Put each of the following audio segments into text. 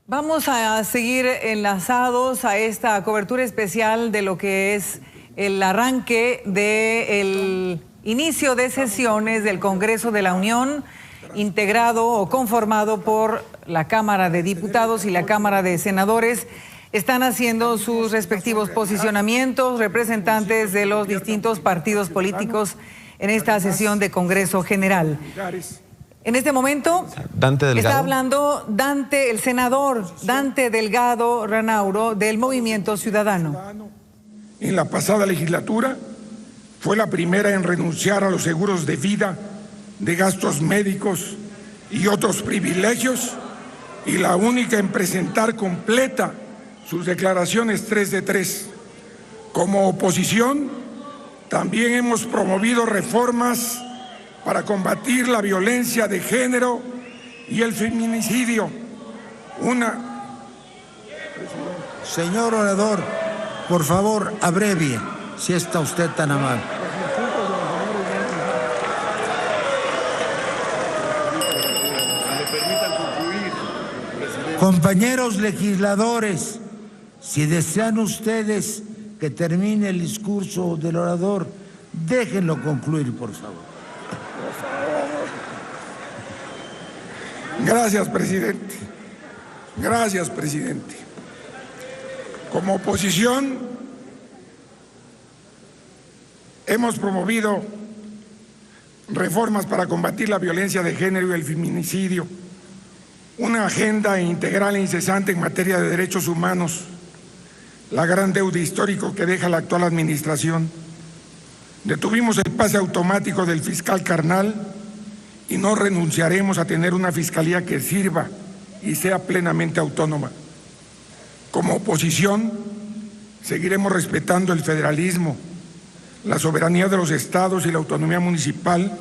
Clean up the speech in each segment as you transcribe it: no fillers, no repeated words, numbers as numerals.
Vamos a seguir enlazados a esta cobertura especial de lo que es el arranque del inicio de sesiones del Congreso de la Unión, integrado o conformado por la Cámara de Diputados y la Cámara de Senadores. Están haciendo sus respectivos posicionamientos representantes de los distintos partidos políticos en esta sesión de Congreso General. En este momento está hablando el senador Dante Delgado Ranauro del Movimiento Ciudadano. En la pasada legislatura fue la primera en renunciar a los seguros de vida, de gastos médicos y otros privilegios, y la única en presentar completa sus declaraciones 3 de 3. Como oposición, también hemos promovido reformas para combatir la violencia de género y el feminicidio. Señor orador, por favor, abrevie, si está usted tan amable. Compañeros legisladores, si desean ustedes que termine el discurso del orador, déjenlo concluir, por favor. Gracias, presidente. Gracias, presidente. Como oposición, hemos promovido reformas para combatir la violencia de género y el feminicidio, una agenda integral e incesante en materia de derechos humanos, la gran deuda histórica que deja la actual administración. Detuvimos el pase automático del fiscal carnal y no renunciaremos a tener una fiscalía que sirva y sea plenamente autónoma. Como oposición, seguiremos respetando el federalismo, la soberanía de los estados y la autonomía municipal,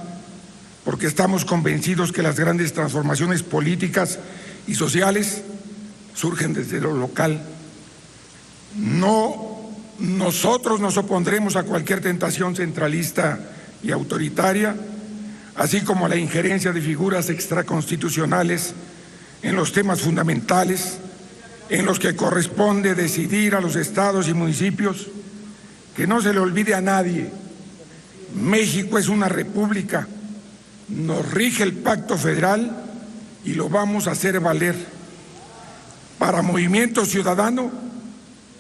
porque estamos convencidos que las grandes transformaciones políticas y sociales surgen desde lo local. Nosotros nos opondremos a cualquier tentación centralista y autoritaria, así como a la injerencia de figuras extraconstitucionales en los temas fundamentales en los que corresponde decidir a los estados y municipios. Que no se le olvide a nadie, México es una república, nos rige el pacto federal y lo vamos a hacer valer. Para Movimiento Ciudadano,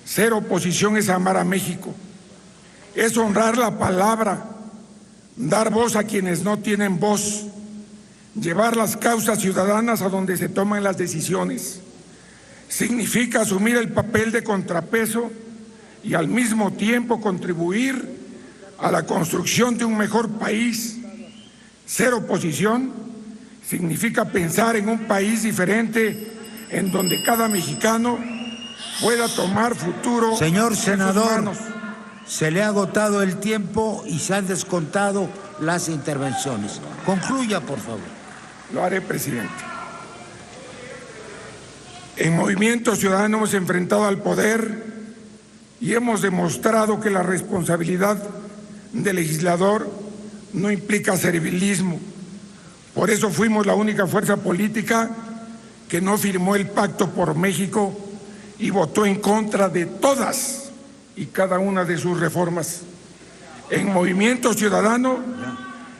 ser oposición es amar a México, es honrar la palabra, dar voz a quienes no tienen voz, llevar las causas ciudadanas a donde se toman las decisiones. Significa asumir el papel de contrapeso y al mismo tiempo contribuir a la construcción de un mejor país. Ser oposición significa pensar en un país diferente en donde cada mexicano pueda tomar futuro. Señor senador, se le ha agotado el tiempo y se han descontado las intervenciones. Concluya, por favor. Lo haré, presidente. En Movimiento Ciudadano hemos enfrentado al poder y hemos demostrado que la responsabilidad del legislador no implica servilismo. Por eso fuimos la única fuerza política que no firmó el Pacto por México y votó en contra de todas y cada una de sus reformas. En Movimiento Ciudadano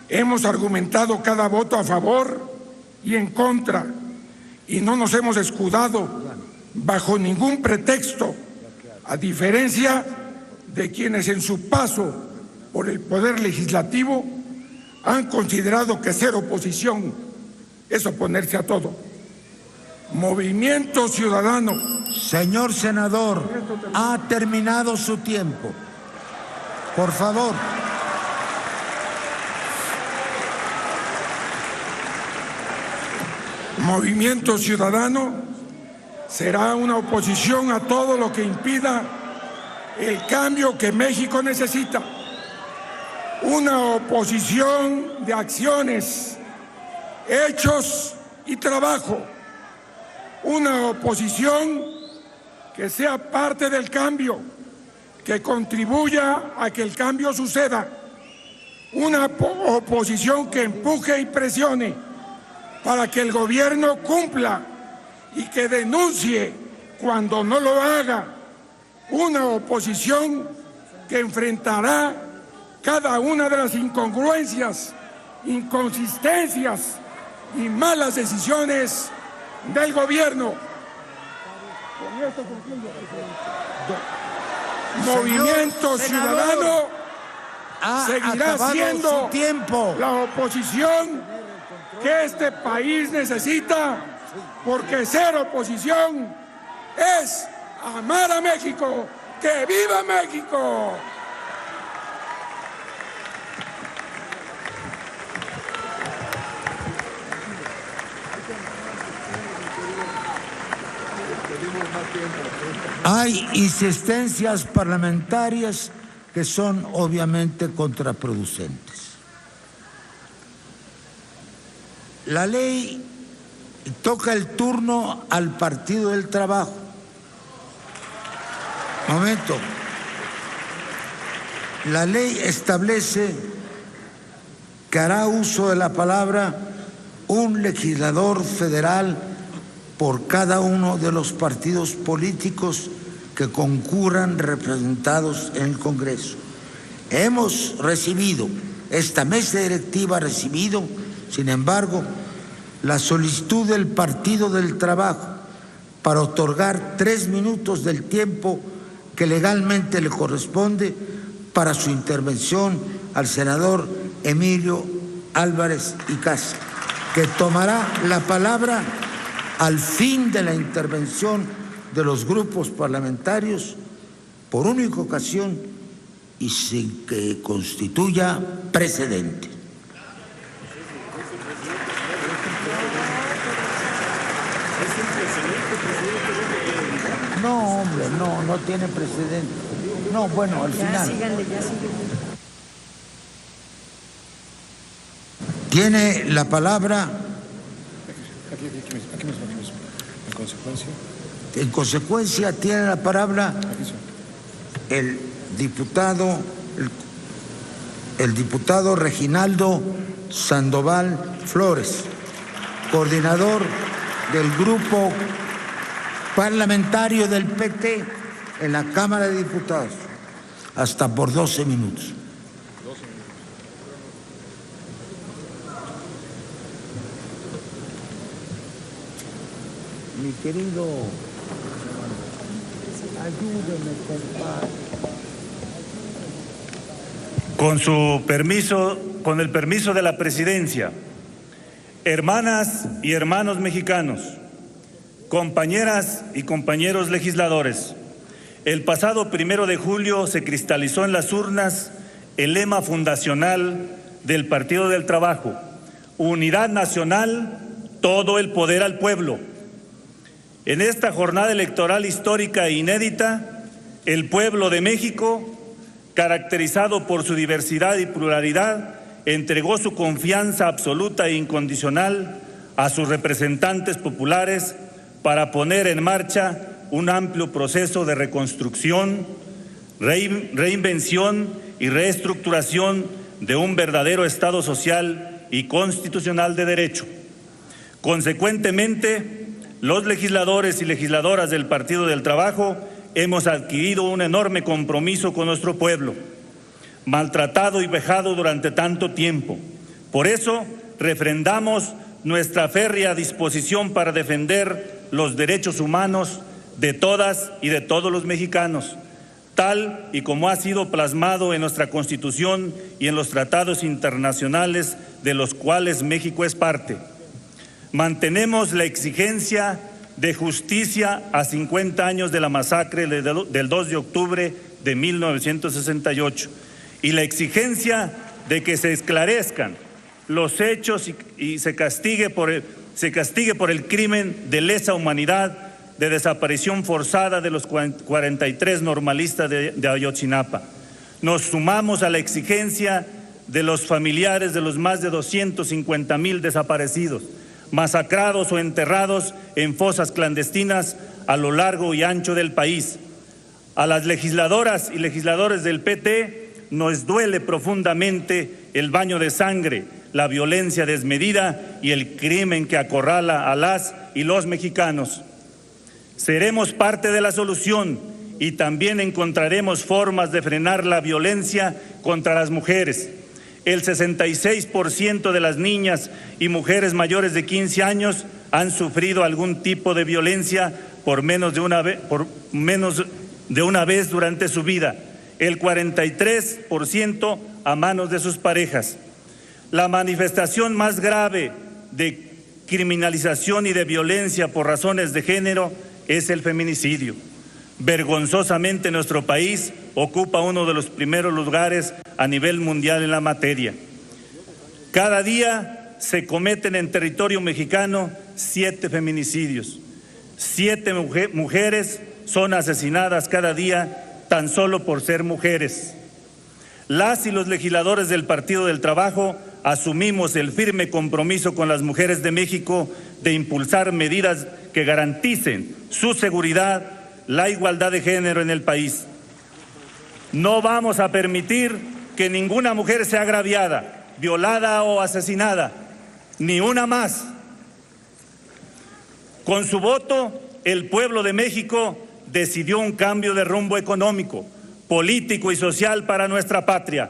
hemos argumentado cada voto a favor y en contra, y no nos hemos escudado bajo ningún pretexto, a diferencia de quienes en su paso por el Poder Legislativo han considerado que ser oposición es oponerse a todo. Movimiento Ciudadano. Señor senador, ha terminado su tiempo. Por favor. Movimiento Ciudadano será una oposición a todo lo que impida el cambio que México necesita. Una oposición de acciones, hechos y trabajo. Una oposición que sea parte del cambio, que contribuya a que el cambio suceda. Una oposición que empuje y presione para que el gobierno cumpla y que denuncie cuando no lo haga. Una oposición que enfrentará cada una de las incongruencias, inconsistencias y malas decisiones del gobierno. Con esto concluyo, Movimiento Ciudadano seguirá siendo la oposición que este país necesita, porque ser oposición es amar a México. ¡Que viva México! Hay insistencias parlamentarias que son obviamente contraproducentes. La ley toca el turno al Partido del Trabajo. Momento. La ley establece que hará uso de la palabra un legislador federal por cada uno de los partidos políticos que concurran representados en el Congreso. Hemos recibido, esta mesa directiva ha recibido, sin embargo, la solicitud del Partido del Trabajo para otorgar 3 minutos del tiempo que legalmente le corresponde para su intervención al senador Emilio Álvarez y Casa, que tomará la palabra al fin de la intervención de los grupos parlamentarios por única ocasión y sin que constituya precedente. No, hombre, no tiene precedente. No, bueno, al final. Tiene la palabra. En consecuencia, tiene la palabra el diputado Reginaldo Sandoval Flores, coordinador del grupo parlamentario del PT en la Cámara de Diputados, hasta por 12 minutos. Mi querido, ayúdeme, compadre. Con el permiso de la presidencia, hermanas y hermanos mexicanos, compañeras y compañeros legisladores, el pasado 1 de julio se cristalizó en las urnas el lema fundacional del Partido del Trabajo: Unidad Nacional, todo el poder al pueblo. En esta jornada electoral histórica e inédita, el pueblo de México, caracterizado por su diversidad y pluralidad, entregó su confianza absoluta e incondicional a sus representantes populares para poner en marcha un amplio proceso de reconstrucción, reinvención y reestructuración de un verdadero Estado social y constitucional de derecho. Consecuentemente, los legisladores y legisladoras del Partido del Trabajo hemos adquirido un enorme compromiso con nuestro pueblo, maltratado y vejado durante tanto tiempo. Por eso, refrendamos nuestra férrea disposición para defender los derechos humanos de todas y de todos los mexicanos, tal y como ha sido plasmado en nuestra Constitución y en los tratados internacionales de los cuales México es parte. Mantenemos la exigencia de justicia a 50 años de la masacre del 2 de octubre de 1968 y la exigencia de que se esclarezcan los hechos y se castigue por el crimen de lesa humanidad de desaparición forzada de los 43 normalistas de Ayotzinapa. Nos sumamos a la exigencia de los familiares de los más de 250,000 desaparecidos, masacrados o enterrados en fosas clandestinas a lo largo y ancho del país. A las legisladoras y legisladores del PT nos duele profundamente el baño de sangre, la violencia desmedida y el crimen que acorrala a las y los mexicanos. Seremos parte de la solución y también encontraremos formas de frenar la violencia contra las mujeres. El 66% de las niñas y mujeres mayores de 15 años han sufrido algún tipo de violencia por menos de una vez durante su vida, el 43% a manos de sus parejas. La manifestación más grave de criminalización y de violencia por razones de género es el feminicidio. Vergonzosamente, nuestro país ocupa uno de los primeros lugares a nivel mundial en la materia. Cada día se cometen en territorio mexicano 7 feminicidios. 7 mujeres son asesinadas cada día tan solo por ser mujeres. Las y los legisladores del Partido del Trabajo asumimos el firme compromiso con las mujeres de México de impulsar medidas que garanticen su seguridad, la igualdad de género en el país. No vamos a permitir que ninguna mujer sea agraviada, violada o asesinada, ni una más. Con su voto, el pueblo de México decidió un cambio de rumbo económico, político y social para nuestra patria.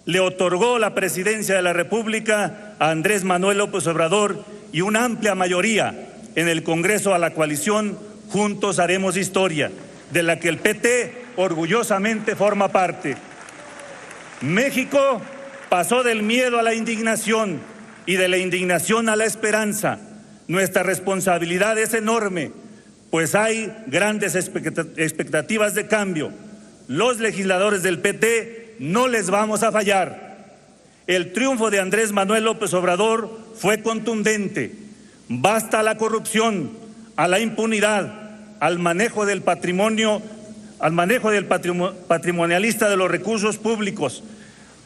Le otorgó la presidencia de la República a Andrés Manuel López Obrador y una amplia mayoría en el Congreso a la coalición Juntos Haremos Historia, de la que el PT orgullosamente forma parte. México pasó del miedo a la indignación y de la indignación a la esperanza. Nuestra responsabilidad es enorme, pues hay grandes expectativas de cambio. Los legisladores del PT no les vamos a fallar. El triunfo de Andrés Manuel López Obrador fue contundente. Basta a la corrupción, a la impunidad, al manejo del patrimonialista de los recursos públicos,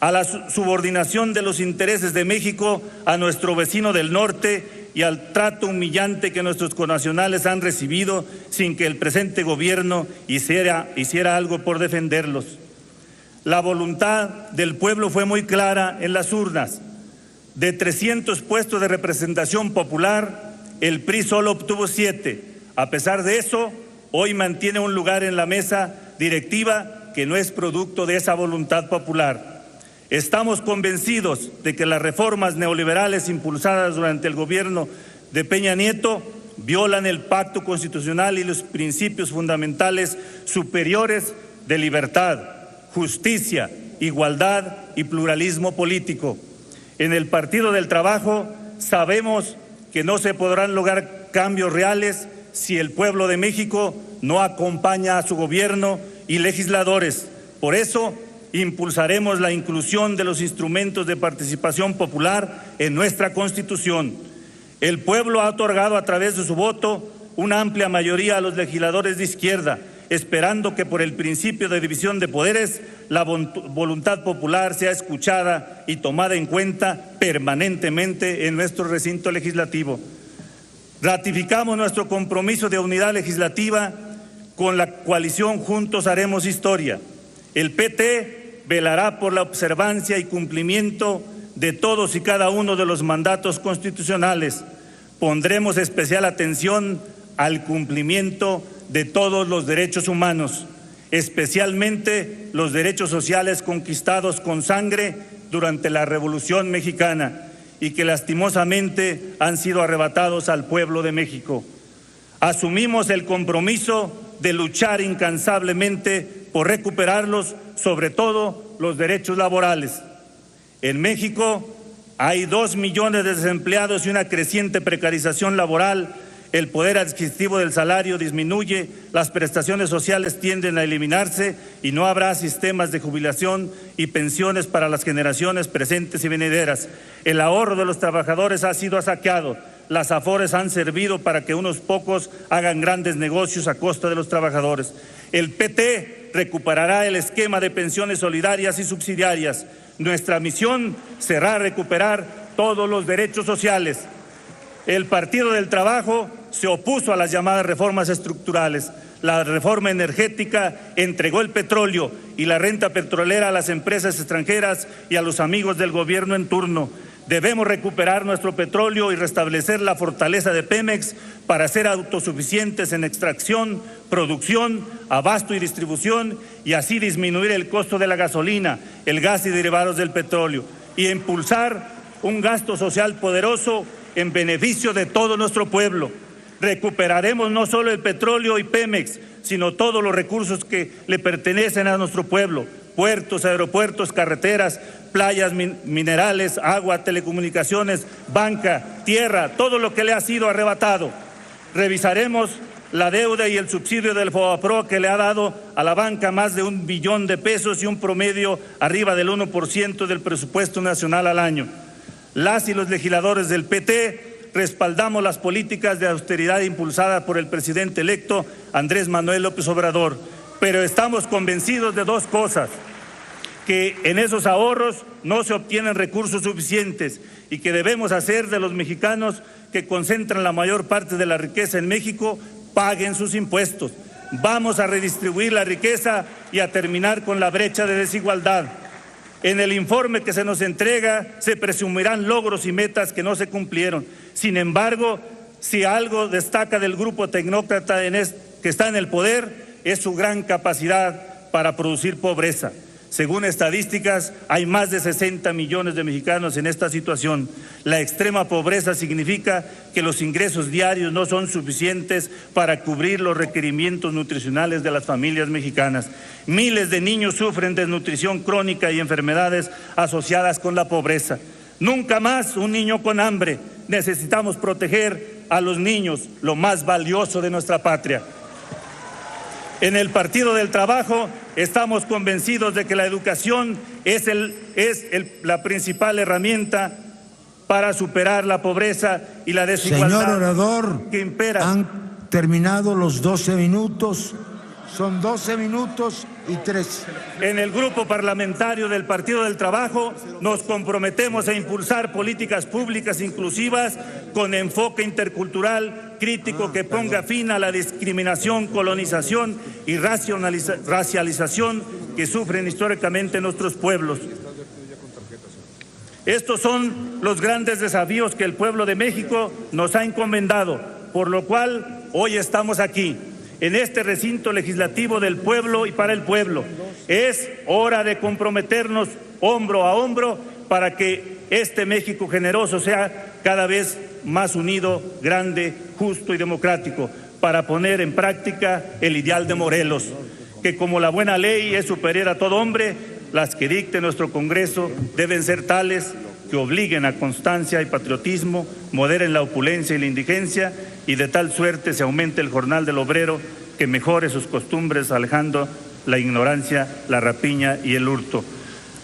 a la subordinación de los intereses de México a nuestro vecino del norte y al trato humillante que nuestros connacionales han recibido sin que el presente gobierno hiciera algo por defenderlos. La voluntad del pueblo fue muy clara en las urnas. De 300 puestos de representación popular, el PRI solo obtuvo 7. A pesar de eso, hoy mantiene un lugar en la mesa directiva que no es producto de esa voluntad popular. Estamos convencidos de que las reformas neoliberales impulsadas durante el gobierno de Peña Nieto violan el pacto constitucional y los principios fundamentales superiores de libertad, justicia, igualdad y pluralismo político. En el Partido del Trabajo sabemos que no se podrán lograr cambios reales si el pueblo de México no acompaña a su gobierno y legisladores. Por eso impulsaremos la inclusión de los instrumentos de participación popular en nuestra Constitución. El pueblo ha otorgado a través de su voto una amplia mayoría a los legisladores de izquierda, esperando que por el principio de división de poderes la voluntad popular sea escuchada y tomada en cuenta permanentemente en nuestro recinto legislativo. Ratificamos nuestro compromiso de unidad legislativa con la coalición Juntos Haremos Historia. El PT velará por la observancia y cumplimiento de todos y cada uno de los mandatos constitucionales. Pondremos especial atención al cumplimiento de todos los derechos humanos, especialmente los derechos sociales conquistados con sangre durante la Revolución Mexicana y que lastimosamente han sido arrebatados al pueblo de México. Asumimos el compromiso de luchar incansablemente por recuperarlos, sobre todo los derechos laborales. En México hay 2 millones de desempleados y una creciente precarización laboral. El poder adquisitivo del salario disminuye, las prestaciones sociales tienden a eliminarse y no habrá sistemas de jubilación y pensiones para las generaciones presentes y venideras. El ahorro de los trabajadores ha sido saqueado. Las afores han servido para que unos pocos hagan grandes negocios a costa de los trabajadores. El PT recuperará el esquema de pensiones solidarias y subsidiarias. Nuestra misión será recuperar todos los derechos sociales. El Partido del Trabajo se opuso a las llamadas reformas estructurales. La reforma energética entregó el petróleo y la renta petrolera a las empresas extranjeras y a los amigos del gobierno en turno. Debemos recuperar nuestro petróleo y restablecer la fortaleza de Pemex para ser autosuficientes en extracción, producción, abasto y distribución, y así disminuir el costo de la gasolina, el gas y derivados del petróleo, y impulsar un gasto social poderoso en beneficio de todo nuestro pueblo. Recuperaremos no solo el petróleo y Pemex, sino todos los recursos que le pertenecen a nuestro pueblo: puertos, aeropuertos, carreteras, playas, minerales, agua, telecomunicaciones, banca, tierra, todo lo que le ha sido arrebatado. Revisaremos la deuda y el subsidio del FOBAPROA, que le ha dado a la banca más de $1 billón y un promedio arriba del 1% del presupuesto nacional al año. Las y los legisladores del PT respaldamos las políticas de austeridad impulsadas por el presidente electo Andrés Manuel López Obrador, pero estamos convencidos de dos cosas: que en esos ahorros no se obtienen recursos suficientes y que debemos hacer de los mexicanos que concentran la mayor parte de la riqueza en México paguen sus impuestos. Vamos a redistribuir la riqueza y a terminar con la brecha de desigualdad. En el informe que se nos entrega se presumirán logros y metas que no se cumplieron. Sin embargo, si algo destaca del grupo tecnócrata que está en el poder, es su gran capacidad para producir pobreza. Según estadísticas, hay más de 60 millones de mexicanos en esta situación. La extrema pobreza significa que los ingresos diarios no son suficientes para cubrir los requerimientos nutricionales de las familias mexicanas. Miles de niños sufren desnutrición crónica y enfermedades asociadas con la pobreza. Nunca más un niño con hambre. Necesitamos proteger a los niños, lo más valioso de nuestra patria. En el Partido del Trabajo estamos convencidos de que la educación es la principal herramienta para superar la pobreza y la desigualdad. Señor orador, que impera. Han terminado los 12 minutos. Son 12 minutos y 3. En el grupo parlamentario del Partido del Trabajo nos comprometemos a impulsar políticas públicas inclusivas con enfoque intercultural crítico que ponga fin a la discriminación, colonización y racialización que sufren históricamente nuestros pueblos. Estos son los grandes desafíos que el pueblo de México nos ha encomendado, por lo cual hoy estamos aquí, en este recinto legislativo del pueblo y para el pueblo. Es hora de comprometernos hombro a hombro para que este México generoso sea cada vez más unido, grande, justo y democrático, para poner en práctica el ideal de Morelos, que como la buena ley es superior a todo hombre, las que dicte nuestro Congreso deben ser tales que obliguen a constancia y patriotismo, moderen la opulencia y la indigencia, y de tal suerte se aumente el jornal del obrero, que mejore sus costumbres, alejando la ignorancia, la rapiña y el hurto.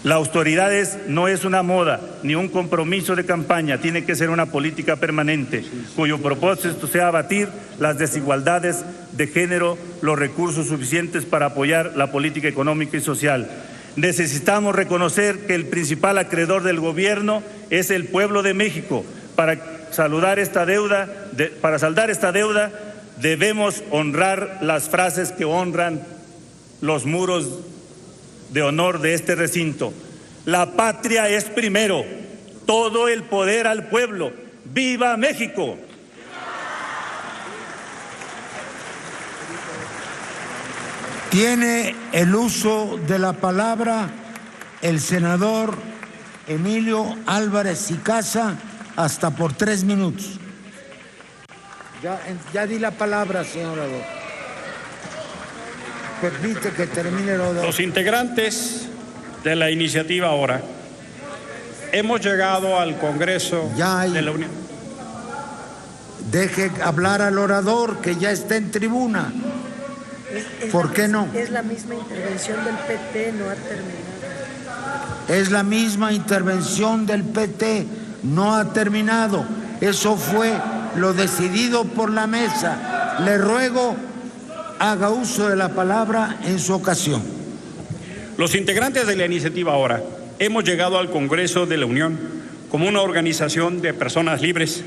La austeridad no es una moda ni un compromiso de campaña, tiene que ser una política permanente, cuyo propósito sea abatir las desigualdades de género, los recursos suficientes para apoyar la política económica y social. Necesitamos reconocer que el principal acreedor del gobierno es el pueblo de México. Para saldar esta deuda, debemos honrar las frases que honran los muros de honor de este recinto. La patria es primero, todo el poder al pueblo. ¡Viva México! Tiene el uso de la palabra el senador Emilio Álvarez y Casa, hasta por 3 minutos. Ya di la palabra, señor orador. Permite que termine el orador. Los integrantes de la iniciativa ahora hemos llegado al Congreso de la Unión. Deje hablar al orador que ya está en tribuna. ¿Por qué no? Es la misma intervención del PT, no ha terminado. Es la misma intervención del PT, no ha terminado. Eso fue lo decidido por la mesa. Le ruego haga uso de la palabra en su ocasión. Los integrantes de la iniciativa ahora hemos llegado al Congreso de la Unión como una organización de personas libres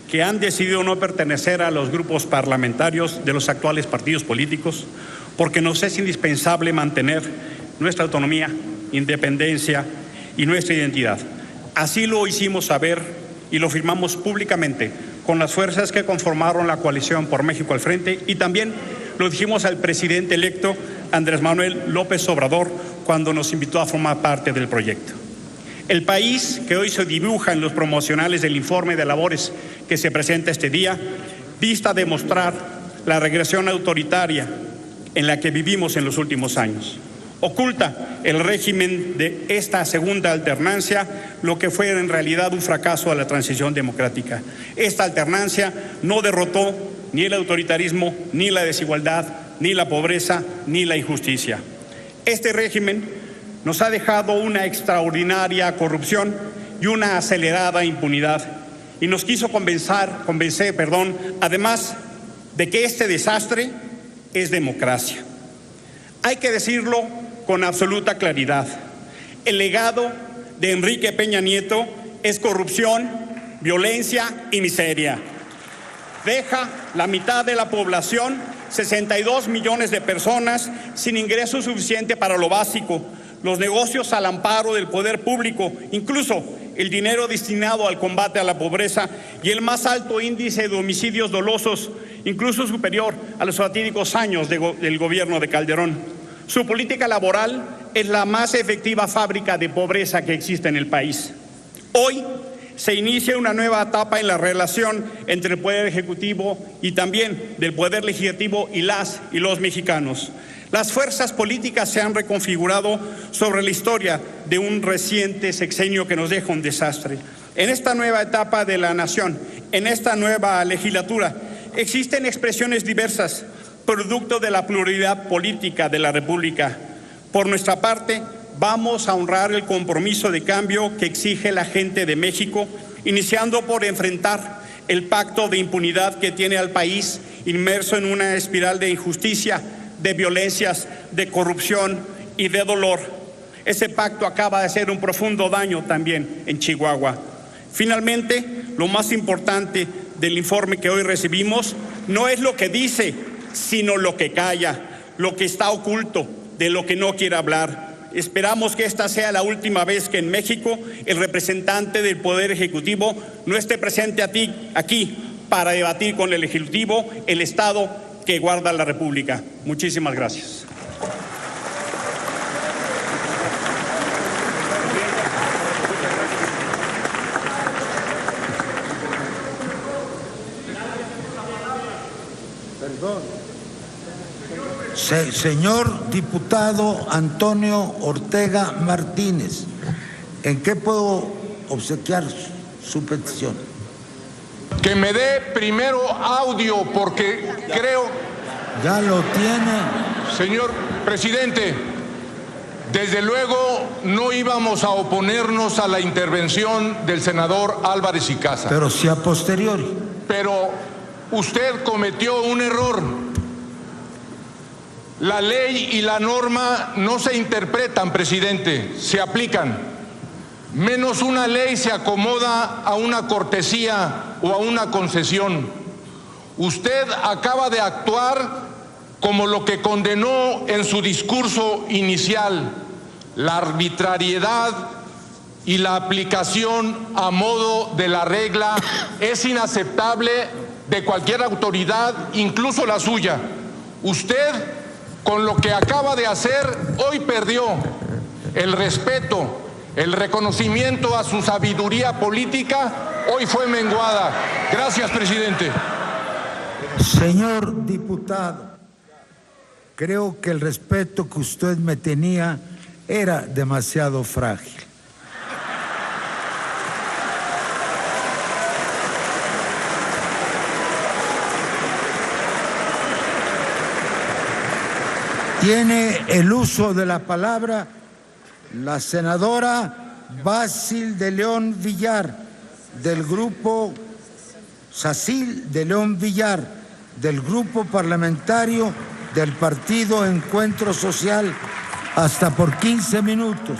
que han decidido no pertenecer a los grupos parlamentarios de los actuales partidos políticos, porque nos es indispensable mantener nuestra autonomía, independencia y nuestra identidad. Así lo hicimos saber y lo firmamos públicamente con las fuerzas que conformaron la coalición por México al frente, y también lo dijimos al presidente electo Andrés Manuel López Obrador cuando nos invitó a formar parte del proyecto. El país que hoy se dibuja en los promocionales del informe de labores que se presenta este día dista demostrar la regresión autoritaria en la que vivimos en los últimos años. Oculta el régimen de esta segunda alternancia lo que fue en realidad un fracaso a la transición democrática. Esta alternancia no derrotó ni el autoritarismo, ni la desigualdad, ni la pobreza, ni la injusticia. Este régimen nos ha dejado una extraordinaria corrupción y una acelerada impunidad, y nos quiso convencer, además de que este desastre es democracia. Hay que decirlo con absoluta claridad. El legado de Enrique Peña Nieto es corrupción, violencia y miseria. Deja la mitad de la población, 62 millones de personas, sin ingreso suficiente para lo básico, los negocios al amparo del poder público, incluso el dinero destinado al combate a la pobreza y el más alto índice de homicidios dolosos, incluso superior a los fatídicos años del gobierno de Calderón. Su política laboral es la más efectiva fábrica de pobreza que existe en el país. Hoy se inicia una nueva etapa en la relación entre el Poder Ejecutivo y también del Poder Legislativo y las y los mexicanos. Las fuerzas políticas se han reconfigurado sobre la historia de un reciente sexenio que nos deja un desastre. En esta nueva etapa de la nación, en esta nueva legislatura, existen expresiones diversas, producto de la pluralidad política de la República. Por nuestra parte, vamos a honrar el compromiso de cambio que exige la gente de México, iniciando por enfrentar el pacto de impunidad que tiene al país inmerso en una espiral de injusticia, de violencias, de corrupción y de dolor. Ese pacto acaba de hacer un profundo daño también en Chihuahua. Finalmente, lo más importante del informe que hoy recibimos no es lo que dice, sino lo que calla, lo que está oculto, de lo que no quiere hablar. Esperamos que esta sea la última vez que en México el representante del Poder Ejecutivo no esté presente aquí para debatir con el Ejecutivo el Estado que guarda la República. Muchísimas gracias. Señor diputado Antonio Ortega Martínez, ¿en qué puedo obsequiar su petición? Que me dé primero audio porque creo... Ya lo tiene. Señor presidente, desde luego no íbamos a oponernos a la intervención del senador Álvarez y Casa. Pero sí a posteriori. Pero usted cometió un error. La ley y la norma no se interpretan, presidente, se aplican. Menos una ley se acomoda a una cortesía o a una concesión. Usted acaba de actuar como lo que condenó en su discurso inicial, la arbitrariedad y la aplicación a modo de la regla es inaceptable de cualquier autoridad, incluso la suya. Usted, con lo que acaba de hacer, hoy perdió el respeto, el reconocimiento a su sabiduría política, hoy fue menguada. Gracias, presidente. Señor diputado, creo que el respeto que usted me tenía era demasiado frágil. Tiene el uso de la palabra la senadora Bácil de León Villar, del grupo Sacil de León Villar, del grupo parlamentario del Partido Encuentro Social, hasta por 15 minutos.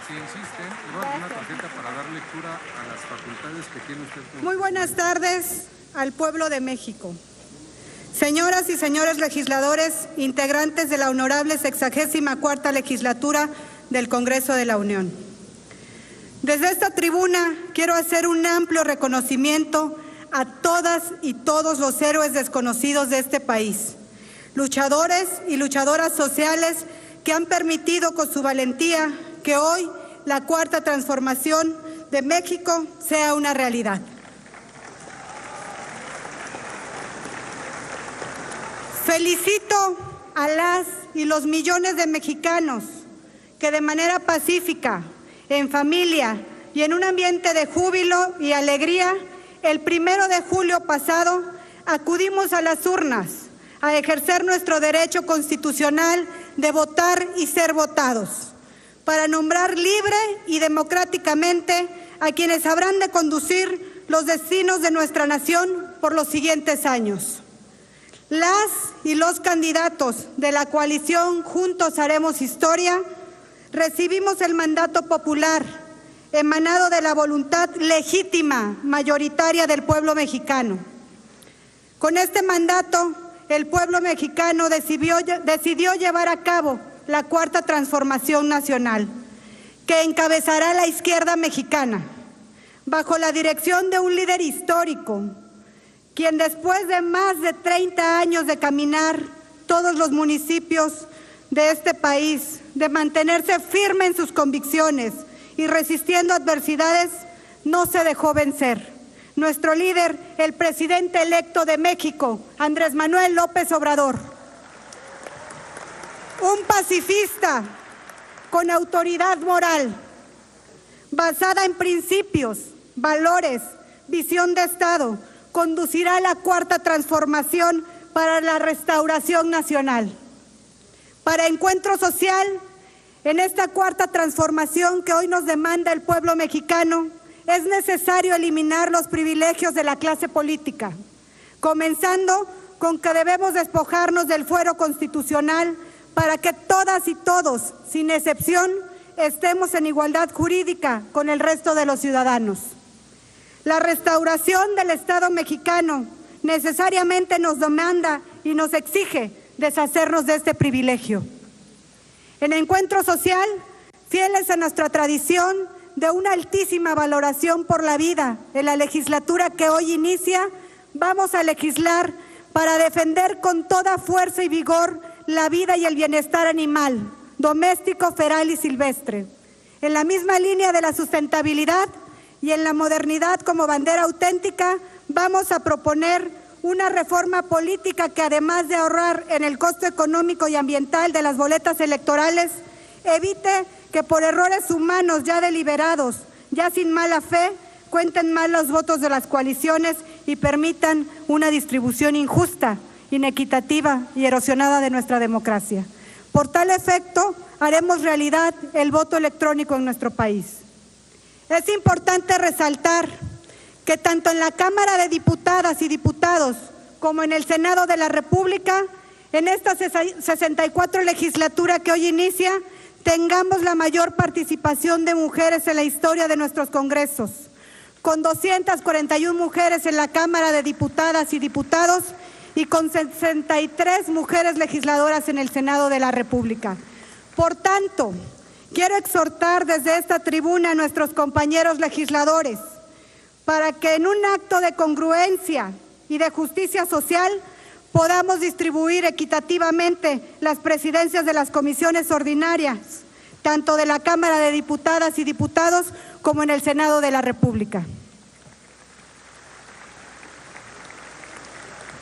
Si insisten, le voy a dar una tarjeta para dar lectura a las facultades que tiene usted. Muy buenas tardes al pueblo de México. Señoras y señores legisladores, integrantes de la honorable 64ª legislatura del Congreso de la Unión. Desde esta tribuna quiero hacer un amplio reconocimiento a todas y todos los héroes desconocidos de este país, luchadores y luchadoras sociales que han permitido con su valentía que hoy la Cuarta Transformación de México sea una realidad. Felicito a las y los millones de mexicanos que de manera pacífica, en familia y en un ambiente de júbilo y alegría, el 1 de julio pasado acudimos a las urnas a ejercer nuestro derecho constitucional de votar y ser votados, para nombrar libre y democráticamente a quienes habrán de conducir los destinos de nuestra nación por los siguientes años. Las y los candidatos de la coalición Juntos Haremos Historia recibimos el mandato popular emanado de la voluntad legítima, mayoritaria del pueblo mexicano. Con este mandato, el pueblo mexicano decidió llevar a cabo la Cuarta Transformación Nacional, que encabezará la izquierda mexicana, bajo la dirección de un líder histórico, quien después de más de 30 años de caminar todos los municipios de este país, de mantenerse firme en sus convicciones y resistiendo adversidades, no se dejó vencer. Nuestro líder, el presidente electo de México, Andrés Manuel López Obrador. Un pacifista con autoridad moral, basada en principios, valores, visión de Estado, conducirá la Cuarta Transformación para la restauración nacional. Para Encuentro Social, en esta Cuarta Transformación que hoy nos demanda el pueblo mexicano, es necesario eliminar los privilegios de la clase política, comenzando con que debemos despojarnos del fuero constitucional para que todas y todos, sin excepción, estemos en igualdad jurídica con el resto de los ciudadanos. La restauración del Estado mexicano necesariamente nos demanda y nos exige deshacernos de este privilegio. En Encuentro Social, fieles a nuestra tradición de una altísima valoración por la vida, en la legislatura que hoy inicia, vamos a legislar para defender con toda fuerza y vigor la vida y el bienestar animal, doméstico, feral y silvestre. En la misma línea de la sustentabilidad y en la modernidad como bandera auténtica, vamos a proponer una reforma política que, además de ahorrar en el costo económico y ambiental de las boletas electorales, evite que por errores humanos ya deliberados, ya sin mala fe, cuenten mal los votos de las coaliciones y permitan una distribución injusta, inequitativa y erosionada de nuestra democracia. Por tal efecto, haremos realidad el voto electrónico en nuestro país. Es importante resaltar que tanto en la Cámara de Diputadas y Diputados como en el Senado de la República, en esta 64 legislatura que hoy inicia, tengamos la mayor participación de mujeres en la historia de nuestros congresos, con 241 mujeres en la Cámara de Diputadas y Diputados y con 63 mujeres legisladoras en el Senado de la República. Por tanto, quiero exhortar desde esta tribuna a nuestros compañeros legisladores para que en un acto de congruencia y de justicia social podamos distribuir equitativamente las presidencias de las comisiones ordinarias, tanto de la Cámara de Diputadas y Diputados como en el Senado de la República.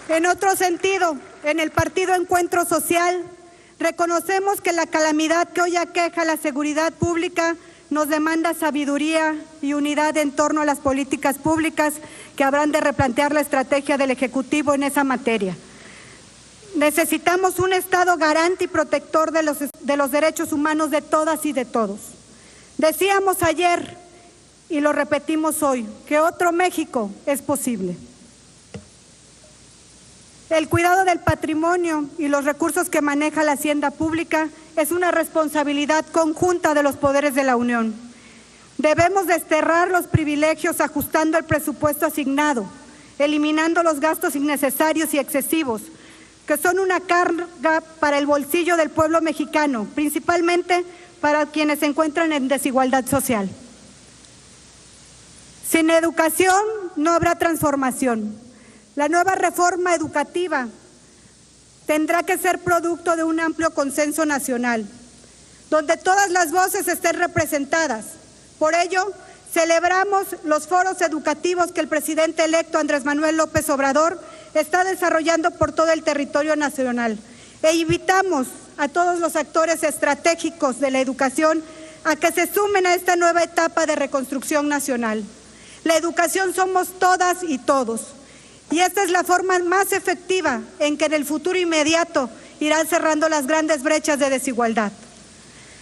En otro sentido, en el Partido Encuentro Social, reconocemos que la calamidad que hoy aqueja la seguridad pública nos demanda sabiduría y unidad en torno a las políticas públicas que habrán de replantear la estrategia del Ejecutivo en esa materia. Necesitamos un Estado garante y protector de los derechos humanos de todas y de todos. Decíamos ayer, y lo repetimos hoy, que otro México es posible. El cuidado del patrimonio y los recursos que maneja la hacienda pública es una responsabilidad conjunta de los poderes de la Unión. Debemos desterrar los privilegios ajustando el presupuesto asignado, eliminando los gastos innecesarios y excesivos, que son una carga para el bolsillo del pueblo mexicano, principalmente para quienes se encuentran en desigualdad social. Sin educación no habrá transformación. La nueva reforma educativa tendrá que ser producto de un amplio consenso nacional, donde todas las voces estén representadas. Por ello, celebramos los foros educativos que el presidente electo Andrés Manuel López Obrador está desarrollando por todo el territorio nacional e invitamos a todos los actores estratégicos de la educación a que se sumen a esta nueva etapa de reconstrucción nacional. La educación somos todas y todos, y esta es la forma más efectiva en que en el futuro inmediato irán cerrando las grandes brechas de desigualdad.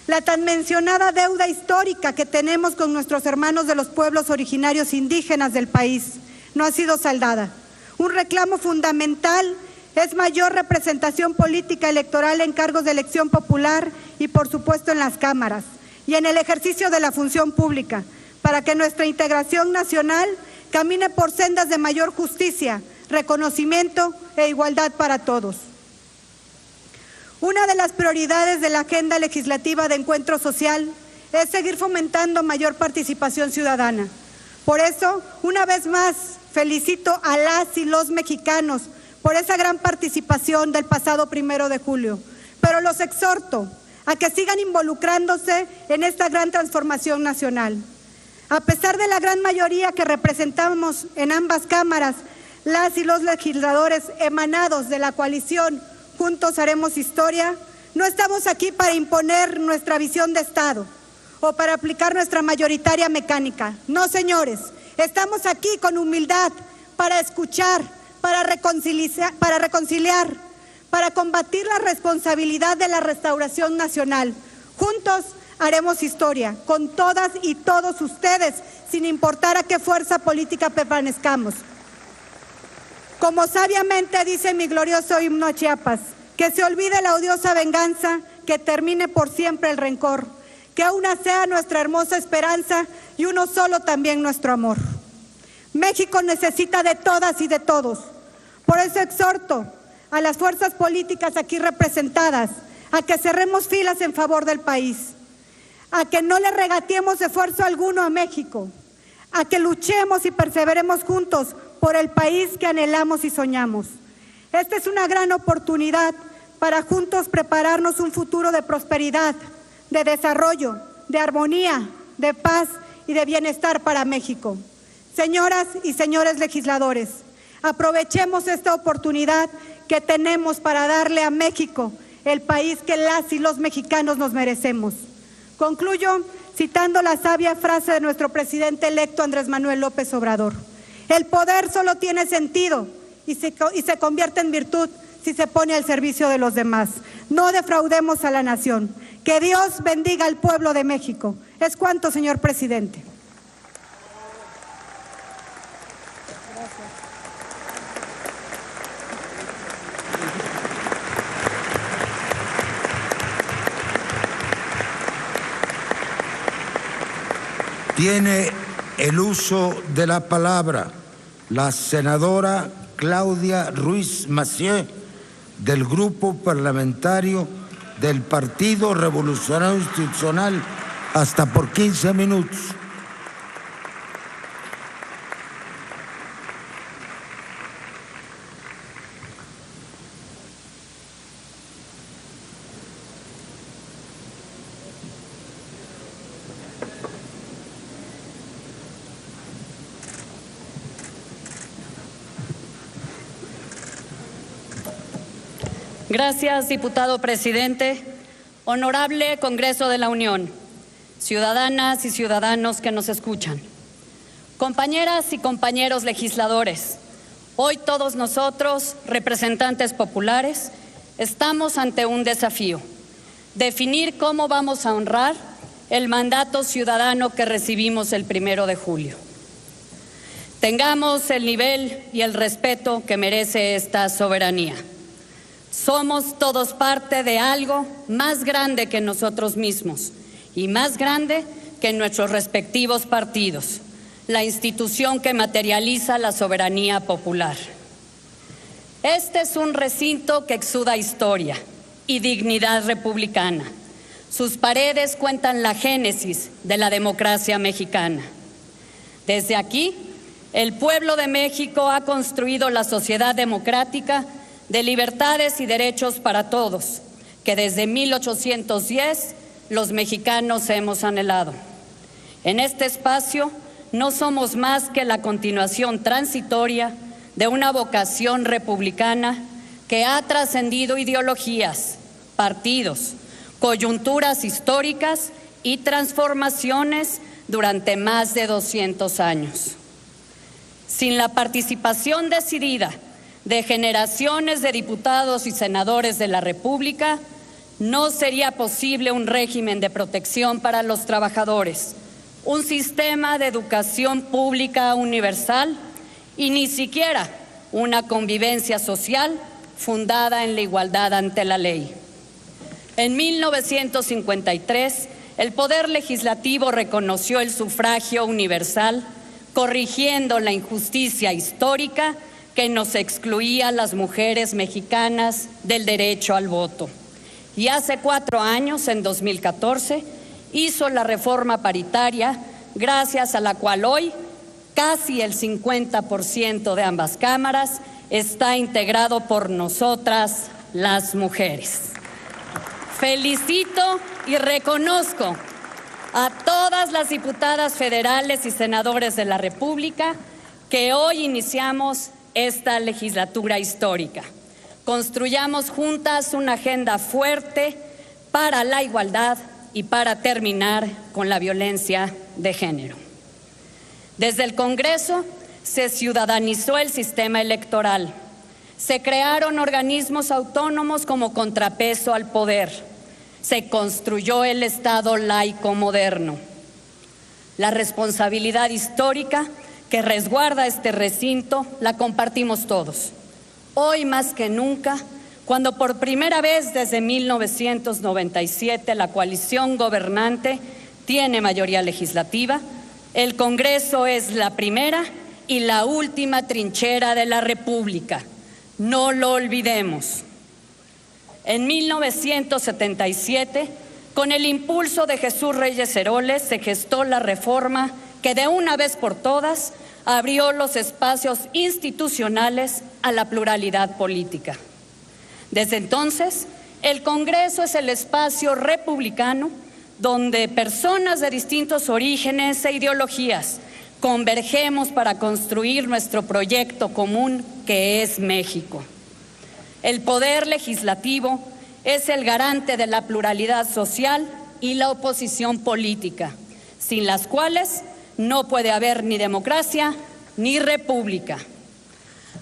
La tan mencionada deuda histórica que tenemos con nuestros hermanos de los pueblos originarios indígenas del país no ha sido saldada. Un reclamo fundamental es mayor representación política electoral en cargos de elección popular y, por supuesto, en las cámaras y en el ejercicio de la función pública, para que nuestra integración nacional camine por sendas de mayor justicia, reconocimiento e igualdad para todos. Una de las prioridades de la agenda legislativa de encuentro social es seguir fomentando mayor participación ciudadana. Por eso, una vez más, felicito a las y los mexicanos por esa gran participación del pasado 1 de julio, pero los exhorto a que sigan involucrándose en esta gran transformación nacional. A pesar de la gran mayoría que representamos en ambas cámaras, las y los legisladores emanados de la coalición Juntos Haremos Historia, no estamos aquí para imponer nuestra visión de Estado o para aplicar nuestra mayoritaria mecánica. No, señores, estamos aquí con humildad para escuchar, para reconciliar, para combatir la responsabilidad de la restauración nacional. Juntos haremos historia, con todas y todos ustedes, sin importar a qué fuerza política pertenezcamos. Como sabiamente dice mi glorioso himno a Chiapas, que se olvide la odiosa venganza, que termine por siempre el rencor, que una sea nuestra hermosa esperanza y uno solo también nuestro amor. México necesita de todas y de todos. Por eso exhorto a las fuerzas políticas aquí representadas a que cerremos filas en favor del país, a que no le regateemos esfuerzo alguno a México, a que luchemos y perseveremos juntos por el país que anhelamos y soñamos. Esta es una gran oportunidad para juntos prepararnos un futuro de prosperidad, de desarrollo, de armonía, de paz y de bienestar para México. Señoras y señores legisladores, aprovechemos esta oportunidad que tenemos para darle a México el país que las y los mexicanos nos merecemos. Concluyo citando la sabia frase de nuestro presidente electo Andrés Manuel López Obrador. El poder solo tiene sentido y se convierte en virtud si se pone al servicio de los demás. No defraudemos a la nación. Que Dios bendiga al pueblo de México. Es cuanto, señor presidente. Tiene el uso de la palabra la senadora Claudia Ruiz Massieu, del Grupo Parlamentario del Partido Revolucionario Institucional, hasta por 15 minutos. Gracias, diputado presidente. Honorable Congreso de la Unión, ciudadanas y ciudadanos que nos escuchan, compañeras y compañeros legisladores, hoy todos nosotros, representantes populares, estamos ante un desafío: definir cómo vamos a honrar el mandato ciudadano que recibimos el 1 de julio. Tengamos el nivel y el respeto que merece esta soberanía. Somos todos parte de algo más grande que nosotros mismos y más grande que nuestros respectivos partidos, la institución que materializa la soberanía popular. Este es un recinto que exuda historia y dignidad republicana. Sus paredes cuentan la génesis de la democracia mexicana. Desde aquí, el pueblo de México ha construido la sociedad democrática de libertades y derechos para todos, que desde 1810 los mexicanos hemos anhelado. En este espacio no somos más que la continuación transitoria de una vocación republicana que ha trascendido ideologías, partidos, coyunturas históricas y transformaciones durante más de 200 años. Sin la participación decidida de generaciones de diputados y senadores de la República, no sería posible un régimen de protección para los trabajadores, un sistema de educación pública universal y ni siquiera una convivencia social fundada en la igualdad ante la ley. En 1953, el Poder Legislativo reconoció el sufragio universal, corrigiendo la injusticia histórica que nos excluía a las mujeres mexicanas del derecho al voto. Y hace 4 años, en 2014, hizo la reforma paritaria, gracias a la cual hoy casi el 50% de ambas cámaras está integrado por nosotras, las mujeres. Felicito y reconozco a todas las diputadas federales y senadores de la República que hoy iniciamos esta legislatura histórica. Construyamos juntas una agenda fuerte para la igualdad y para terminar con la violencia de género. Desde el Congreso se ciudadanizó el sistema electoral. Se crearon organismos autónomos como contrapeso al poder. Se construyó el Estado laico moderno. La responsabilidad histórica que resguarda este recinto la compartimos todos. Hoy más que nunca, cuando por primera vez desde 1997 la coalición gobernante tiene mayoría legislativa, el Congreso es la primera y la última trinchera de la República. No lo olvidemos. En 1977, con el impulso de Jesús Reyes Heroles, se gestó la reforma que de una vez por todas abrió los espacios institucionales a la pluralidad política. Desde entonces, el Congreso es el espacio republicano donde personas de distintos orígenes e ideologías convergemos para construir nuestro proyecto común que es México. El Poder Legislativo es el garante de la pluralidad social y la oposición política, sin las cuales no puede haber ni democracia ni república.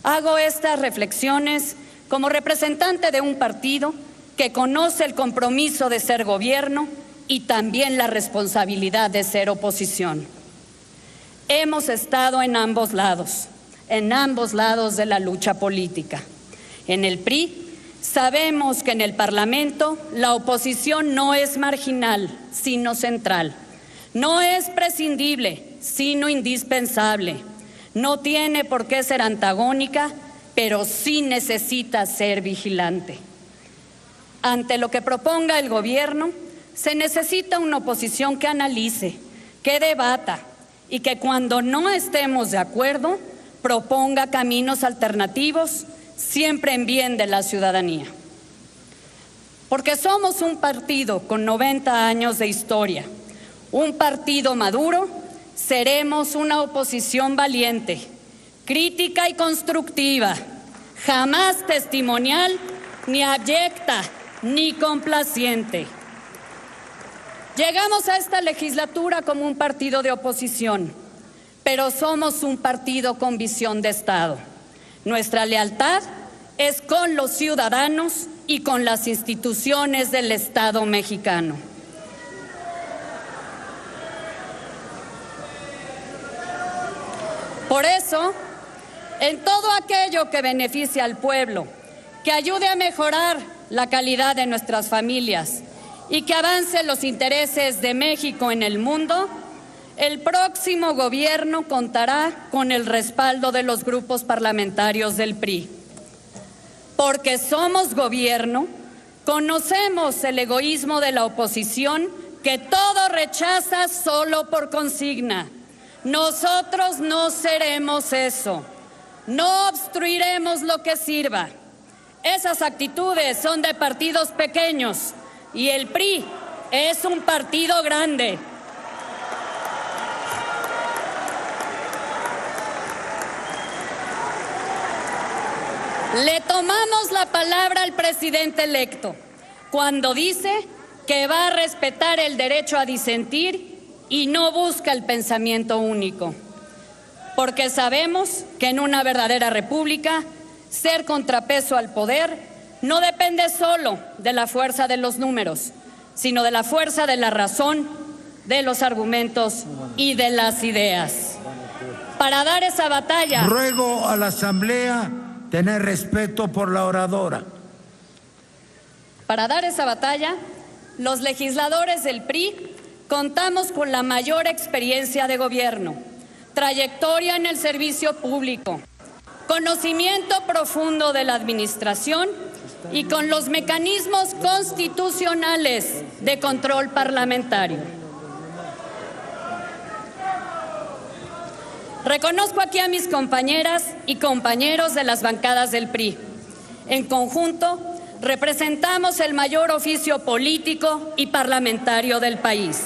Hago estas reflexiones como representante de un partido que conoce el compromiso de ser gobierno y también la responsabilidad de ser oposición. Hemos estado en ambos lados de la lucha política. En el PRI sabemos que en el Parlamento la oposición no es marginal, sino central. No es prescindible, sino indispensable. No tiene por qué ser antagónica, pero sí necesita ser vigilante. Ante lo que proponga el gobierno, se necesita una oposición que analice, que debata y que cuando no estemos de acuerdo, proponga caminos alternativos, siempre en bien de la ciudadanía. Porque somos un partido con 90 años de historia, un partido maduro, seremos una oposición valiente, crítica y constructiva, jamás testimonial, ni abyecta, ni complaciente. Llegamos a esta legislatura como un partido de oposición, pero somos un partido con visión de Estado. Nuestra lealtad es con los ciudadanos y con las instituciones del Estado mexicano. Por eso, en todo aquello que beneficie al pueblo, que ayude a mejorar la calidad de nuestras familias y que avance los intereses de México en el mundo, el próximo gobierno contará con el respaldo de los grupos parlamentarios del PRI. Porque somos gobierno, conocemos el egoísmo de la oposición que todo rechaza solo por consigna. Nosotros no seremos eso. No obstruiremos lo que sirva. Esas actitudes son de partidos pequeños y el PRI es un partido grande. Le tomamos la palabra al presidente electo cuando dice que va a respetar el derecho a disentir y no busca el pensamiento único, porque sabemos que en una verdadera república ser contrapeso al poder no depende solo de la fuerza de los números, sino de la fuerza de la razón, de los argumentos y de las ideas. Para dar esa batalla, ruego a la Asamblea tener respeto por la oradora. Para dar esa batalla, los legisladores del PRI contamos con la mayor experiencia de gobierno, trayectoria en el servicio público, conocimiento profundo de la administración y con los mecanismos constitucionales de control parlamentario. Reconozco aquí a mis compañeras y compañeros de las bancadas del PRI. En conjunto, representamos el mayor oficio político y parlamentario del país.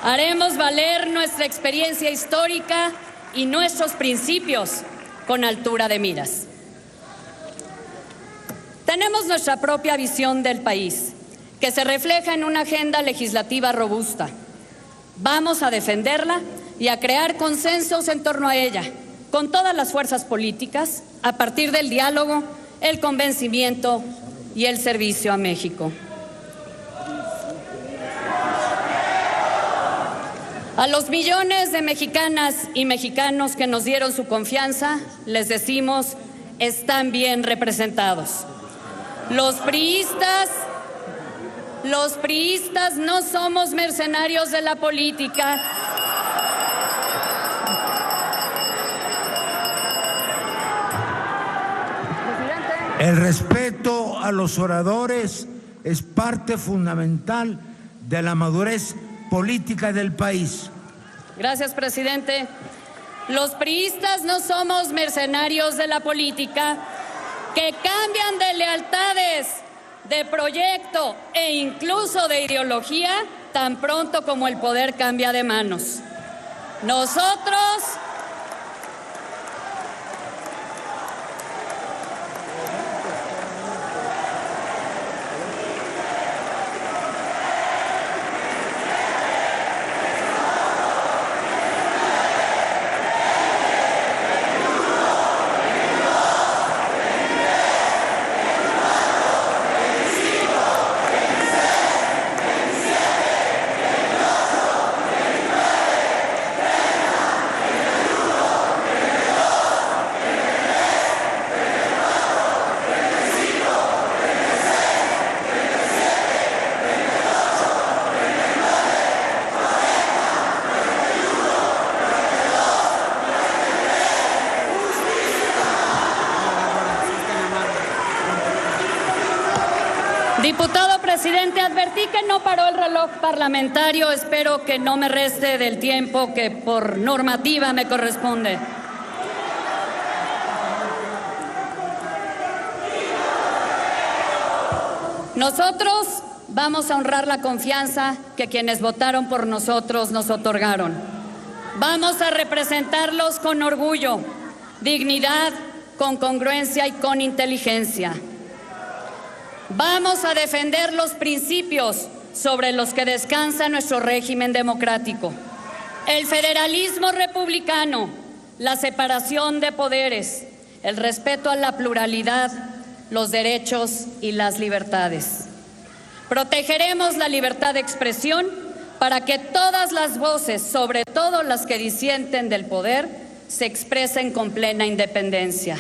Haremos valer nuestra experiencia histórica y nuestros principios con altura de miras. Tenemos nuestra propia visión del país, que se refleja en una agenda legislativa robusta. Vamos a defenderla y a crear consensos en torno a ella, con todas las fuerzas políticas, a partir del diálogo, el convencimiento y el servicio a México. A los millones de mexicanas y mexicanos que nos dieron su confianza, les decimos, están bien representados. Los priistas no somos mercenarios de la política. El respeto a los oradores es parte fundamental de la madurez política del país. Gracias, presidente. Los priistas no somos mercenarios de la política que cambian de lealtades, de proyecto e incluso de ideología tan pronto como el poder cambia de manos. Nosotros Diputado presidente, advertí que no paró el reloj parlamentario. Espero que no me reste del tiempo que por normativa me corresponde. Nosotros vamos a honrar la confianza que quienes votaron por nosotros nos otorgaron. Vamos a representarlos con orgullo, dignidad, con congruencia y con inteligencia. Vamos a defender los principios sobre los que descansa nuestro régimen democrático. El federalismo republicano, la separación de poderes, el respeto a la pluralidad, los derechos y las libertades. Protegeremos la libertad de expresión para que todas las voces, sobre todo las que disienten del poder, se expresen con plena independencia.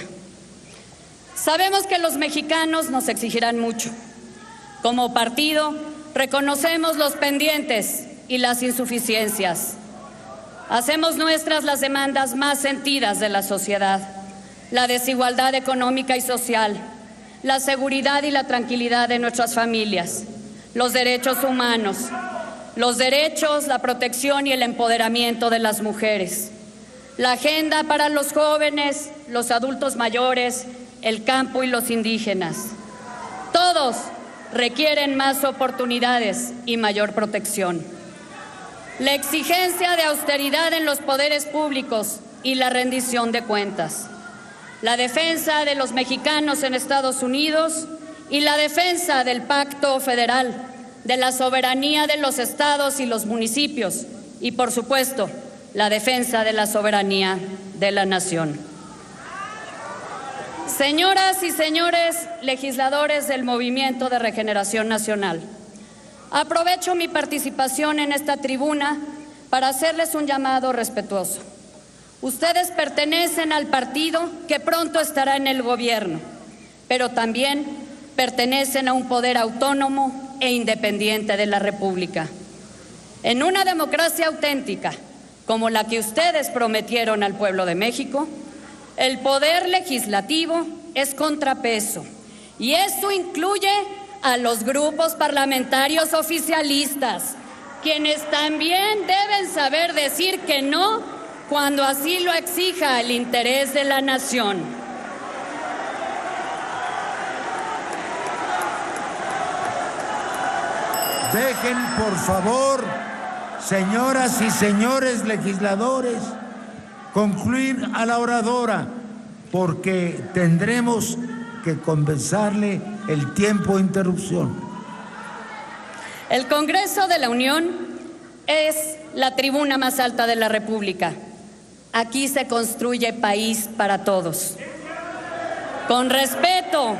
Sabemos que los mexicanos nos exigirán mucho. Como partido, reconocemos los pendientes y las insuficiencias. Hacemos nuestras las demandas más sentidas de la sociedad: la desigualdad económica y social, la seguridad y la tranquilidad de nuestras familias, los derechos humanos, los derechos, la protección y el empoderamiento de las mujeres, la agenda para los jóvenes, los adultos mayores, el campo y los indígenas. Todos requieren más oportunidades y mayor protección. La exigencia de austeridad en los poderes públicos y la rendición de cuentas. La defensa de los mexicanos en Estados Unidos y la defensa del Pacto Federal, de la soberanía de los estados y los municipios y, por supuesto, la defensa de la soberanía de la nación. Señoras y señores legisladores del Movimiento de Regeneración Nacional, aprovecho mi participación en esta tribuna para hacerles un llamado respetuoso. Ustedes pertenecen al partido que pronto estará en el gobierno, pero también pertenecen a un poder autónomo e independiente de la República. En una democracia auténtica, como la que ustedes prometieron al pueblo de México, el poder legislativo es contrapeso, y eso incluye a los grupos parlamentarios oficialistas, quienes también deben saber decir que no cuando así lo exija el interés de la nación. Dejen, por favor, señoras y señores legisladores, concluir a la oradora, porque tendremos que compensarle el tiempo de interrupción. El Congreso de la Unión es la tribuna más alta de la República. Aquí se construye país para todos. Con respeto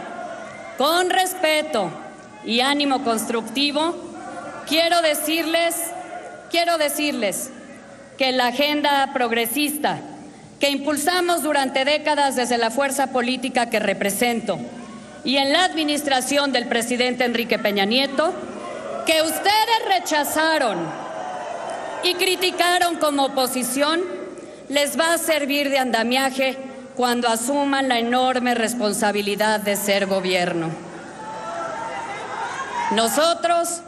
y ánimo constructivo, quiero decirles que la agenda progresista que impulsamos durante décadas desde la fuerza política que represento y en la administración del presidente Enrique Peña Nieto, que ustedes rechazaron y criticaron como oposición, les va a servir de andamiaje cuando asuman la enorme responsabilidad de ser gobierno. Nosotros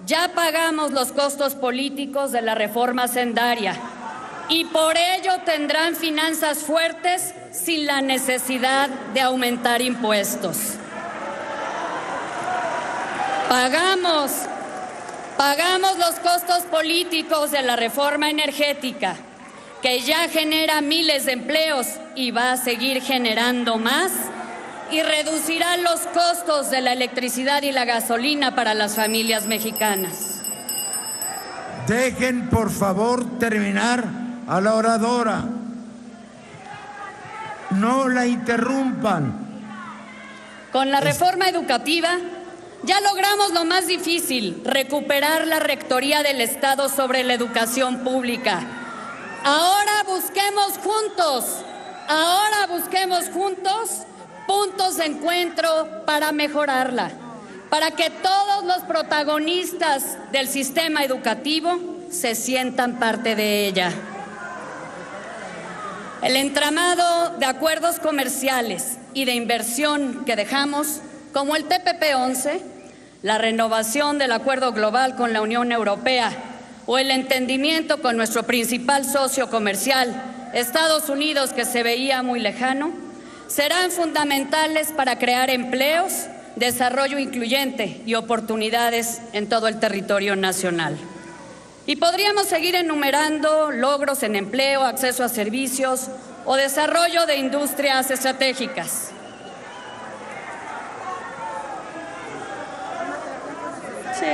ya pagamos los costos políticos de la reforma hacendaria y por ello tendrán finanzas fuertes sin la necesidad de aumentar impuestos. Pagamos los costos políticos de la reforma energética, que ya genera miles de empleos y va a seguir generando más, y reducirá los costos de la electricidad y la gasolina para las familias mexicanas. Dejen, por favor, terminar a la oradora. No la interrumpan. Con la reforma educativa ya logramos lo más difícil, recuperar la rectoría del Estado sobre la educación pública. Ahora busquemos juntos puntos de encuentro para mejorarla, para que todos los protagonistas del sistema educativo se sientan parte de ella. El entramado de acuerdos comerciales y de inversión que dejamos, como el TPP-11, la renovación del acuerdo global con la Unión Europea o el entendimiento con nuestro principal socio comercial, Estados Unidos, que se veía muy lejano, serán fundamentales para crear empleos, desarrollo incluyente y oportunidades en todo el territorio nacional. Y podríamos seguir enumerando logros en empleo, acceso a servicios o desarrollo de industrias estratégicas. Sí.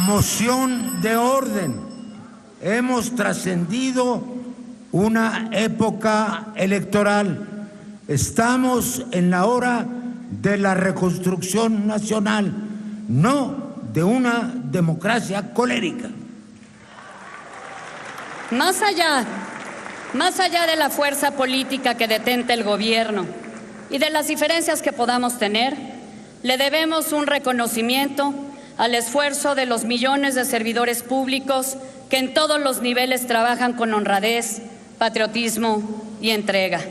Moción de orden. Hemos trascendido una época electoral. Estamos en la hora de la reconstrucción nacional, no de una democracia colérica. Más allá de la fuerza política que detenta el gobierno y de las diferencias que podamos tener, le debemos un reconocimiento al esfuerzo de los millones de servidores públicos que en todos los niveles trabajan con honradez, patriotismo y entrega.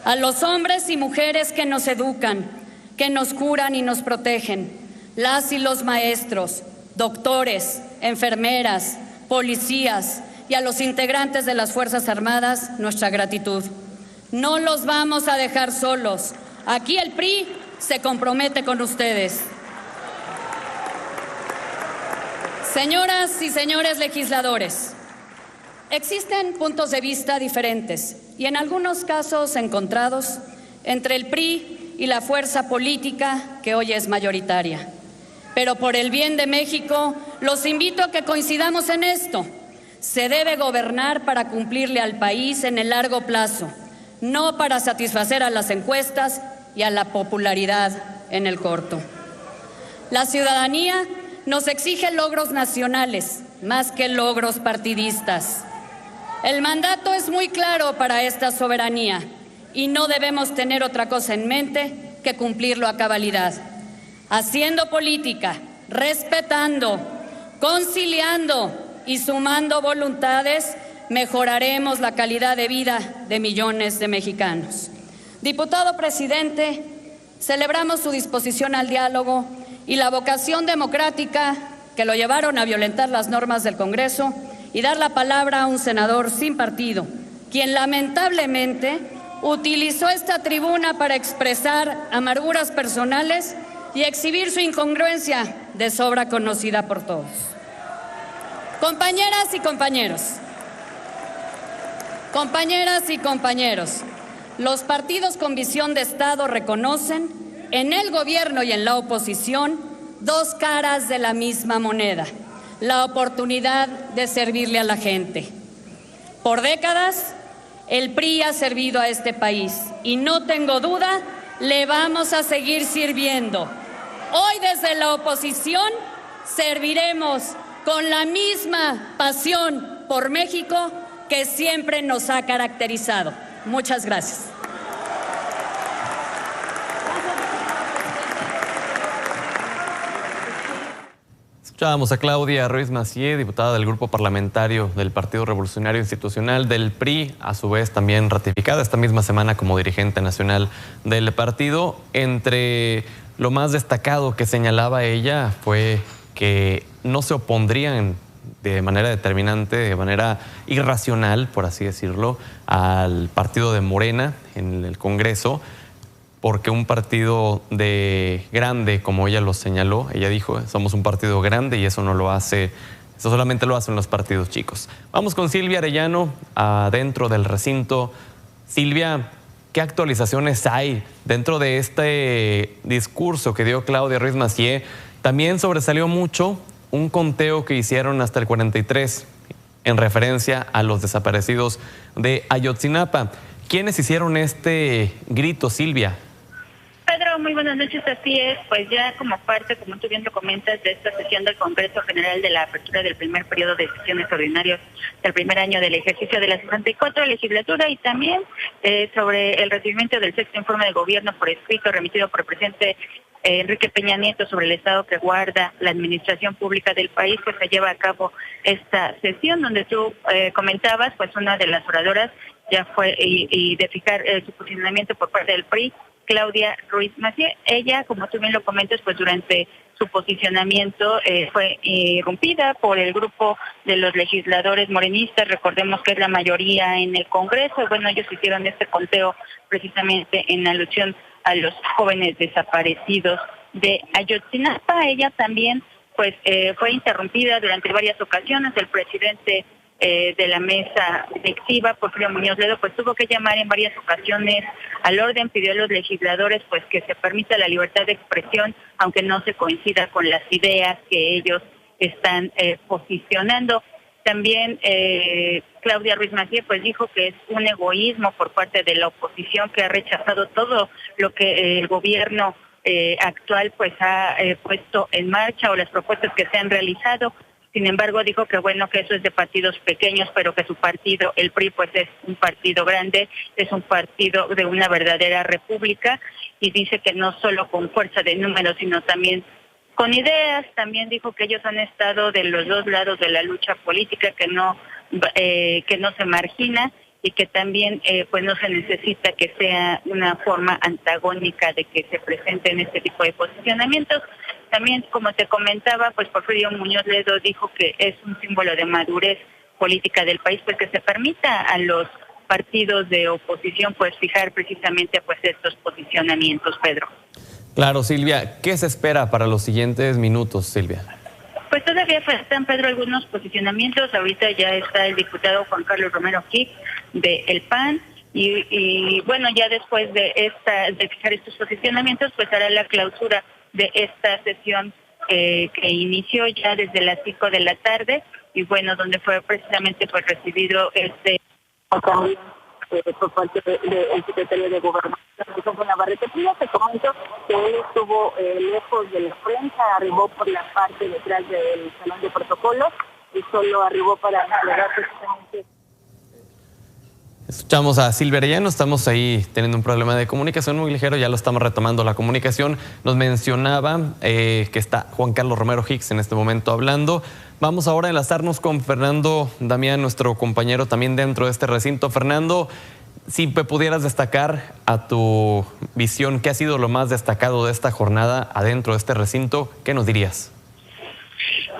A los hombres y mujeres que nos educan, que nos curan y nos protegen, las y los maestros, doctores, enfermeras, policías y a los integrantes de las Fuerzas Armadas, nuestra gratitud. No los vamos a dejar solos. Aquí el PRI se compromete con ustedes. Señoras y señores legisladores, existen puntos de vista diferentes y en algunos casos encontrados entre el PRI y la fuerza política que hoy es mayoritaria. Pero por el bien de México, los invito a que coincidamos en esto. Se debe gobernar para cumplirle al país en el largo plazo, no para satisfacer a las encuestas y a la popularidad en el corto. La ciudadanía nos exige logros nacionales, más que logros partidistas. El mandato es muy claro para esta soberanía y no debemos tener otra cosa en mente que cumplirlo a cabalidad. Haciendo política, respetando, conciliando y sumando voluntades, mejoraremos la calidad de vida de millones de mexicanos. Diputado presidente, celebramos su disposición al diálogo y la vocación democrática que lo llevaron a violentar las normas del Congreso y dar la palabra a un senador sin partido, quien lamentablemente utilizó esta tribuna para expresar amarguras personales y exhibir su incongruencia de sobra conocida por todos. Compañeras y compañeros, los partidos con visión de Estado reconocen en el gobierno y en la oposición dos caras de la misma moneda, la oportunidad de servirle a la gente. Por décadas, el PRI ha servido a este país y no tengo duda, le vamos a seguir sirviendo. Hoy desde la oposición serviremos con la misma pasión por México que siempre nos ha caracterizado. Muchas gracias. Escuchábamos a Claudia Ruiz Massieu, diputada del Grupo Parlamentario del Partido Revolucionario Institucional del PRI, a su vez también ratificada esta misma semana como dirigente nacional del partido. Entre lo más destacado que señalaba ella fue que no se opondrían de manera determinante, de manera irracional, por así decirlo, al partido de Morena en el Congreso, porque un partido de grande, como ella lo señaló, ella dijo, somos un partido grande y eso no lo hace, eso solamente lo hacen los partidos chicos. Vamos con Silvia Arellano, adentro del recinto. Silvia, ¿qué actualizaciones hay dentro de este discurso que dio Claudia Ruiz Massieu? También sobresalió mucho un conteo que hicieron hasta el 43 en referencia a los desaparecidos de Ayotzinapa. ¿Quiénes hicieron este grito, Silvia? Pedro, muy buenas noches. Así es, pues ya como parte, como tú bien lo comentas, de esta sesión del Congreso General de la apertura del primer periodo de sesiones ordinarias del primer año del ejercicio de la 64 legislatura y también sobre el recibimiento del sexto informe de gobierno por escrito remitido por el presidente Enrique Peña Nieto sobre el estado que guarda la administración pública del país, pues se lleva a cabo esta sesión donde tú comentabas, pues una de las oradoras ya fue y de fijar su posicionamiento por parte del PRI, Claudia Ruiz Massieu. Ella, como tú bien lo comentas, pues durante su posicionamiento fue irrumpida por el grupo de los legisladores morenistas. Recordemos que es la mayoría en el Congreso. Bueno, ellos hicieron este conteo precisamente en alusión a los jóvenes desaparecidos de Ayotzinapa. Ella también pues fue interrumpida durante varias ocasiones. El presidente de la mesa directiva, Porfirio Muñoz Ledo, pues tuvo que llamar en varias ocasiones al orden, pidió a los legisladores pues que se permita la libertad de expresión, aunque no se coincida con las ideas que ellos están posicionando. También Claudia Ruiz Massieu pues dijo que es un egoísmo por parte de la oposición que ha rechazado todo lo que el gobierno actual pues ha puesto en marcha o las propuestas que se han realizado. Sin embargo, dijo que bueno, que eso es de partidos pequeños, pero que su partido, el PRI, pues es un partido grande, es un partido de una verdadera república, y dice que no solo con fuerza de números, sino también con ideas. También dijo que ellos han estado de los dos lados de la lucha política, que no se margina y que también pues no se necesita que sea una forma antagónica de que se presenten este tipo de posicionamientos. También, como te comentaba, pues Porfirio Muñoz Ledo dijo que es un símbolo de madurez política del país, pues que se permita a los partidos de oposición pues fijar precisamente pues estos posicionamientos, Pedro. Claro, Silvia, ¿qué se espera para los siguientes minutos, Silvia? Pues todavía faltan, Pedro, algunos posicionamientos. Ahorita ya está el diputado Juan Carlos Romero Hicks del PAN y bueno, ya después de fijar estos posicionamientos, pues hará la clausura de esta sesión que inició ya desde las 5 de la tarde y bueno, donde fue precisamente pues recibido por parte del secretario de Gobernación, Navarrete. Te comento que él estuvo lejos de la prensa, arribó por la parte detrás del salón de protocolo y solo arribó para entregar precisamente. Escuchamos a Silvia Arellano, estamos ahí teniendo un problema de comunicación muy ligero, ya lo estamos retomando la comunicación. Nos mencionaba que está Juan Carlos Romero Hicks en este momento hablando. Vamos ahora a enlazarnos con Fernando Damián, nuestro compañero también dentro de este recinto. Fernando, si me pudieras destacar a tu visión, ¿qué ha sido lo más destacado de esta jornada adentro de este recinto? ¿Qué nos dirías?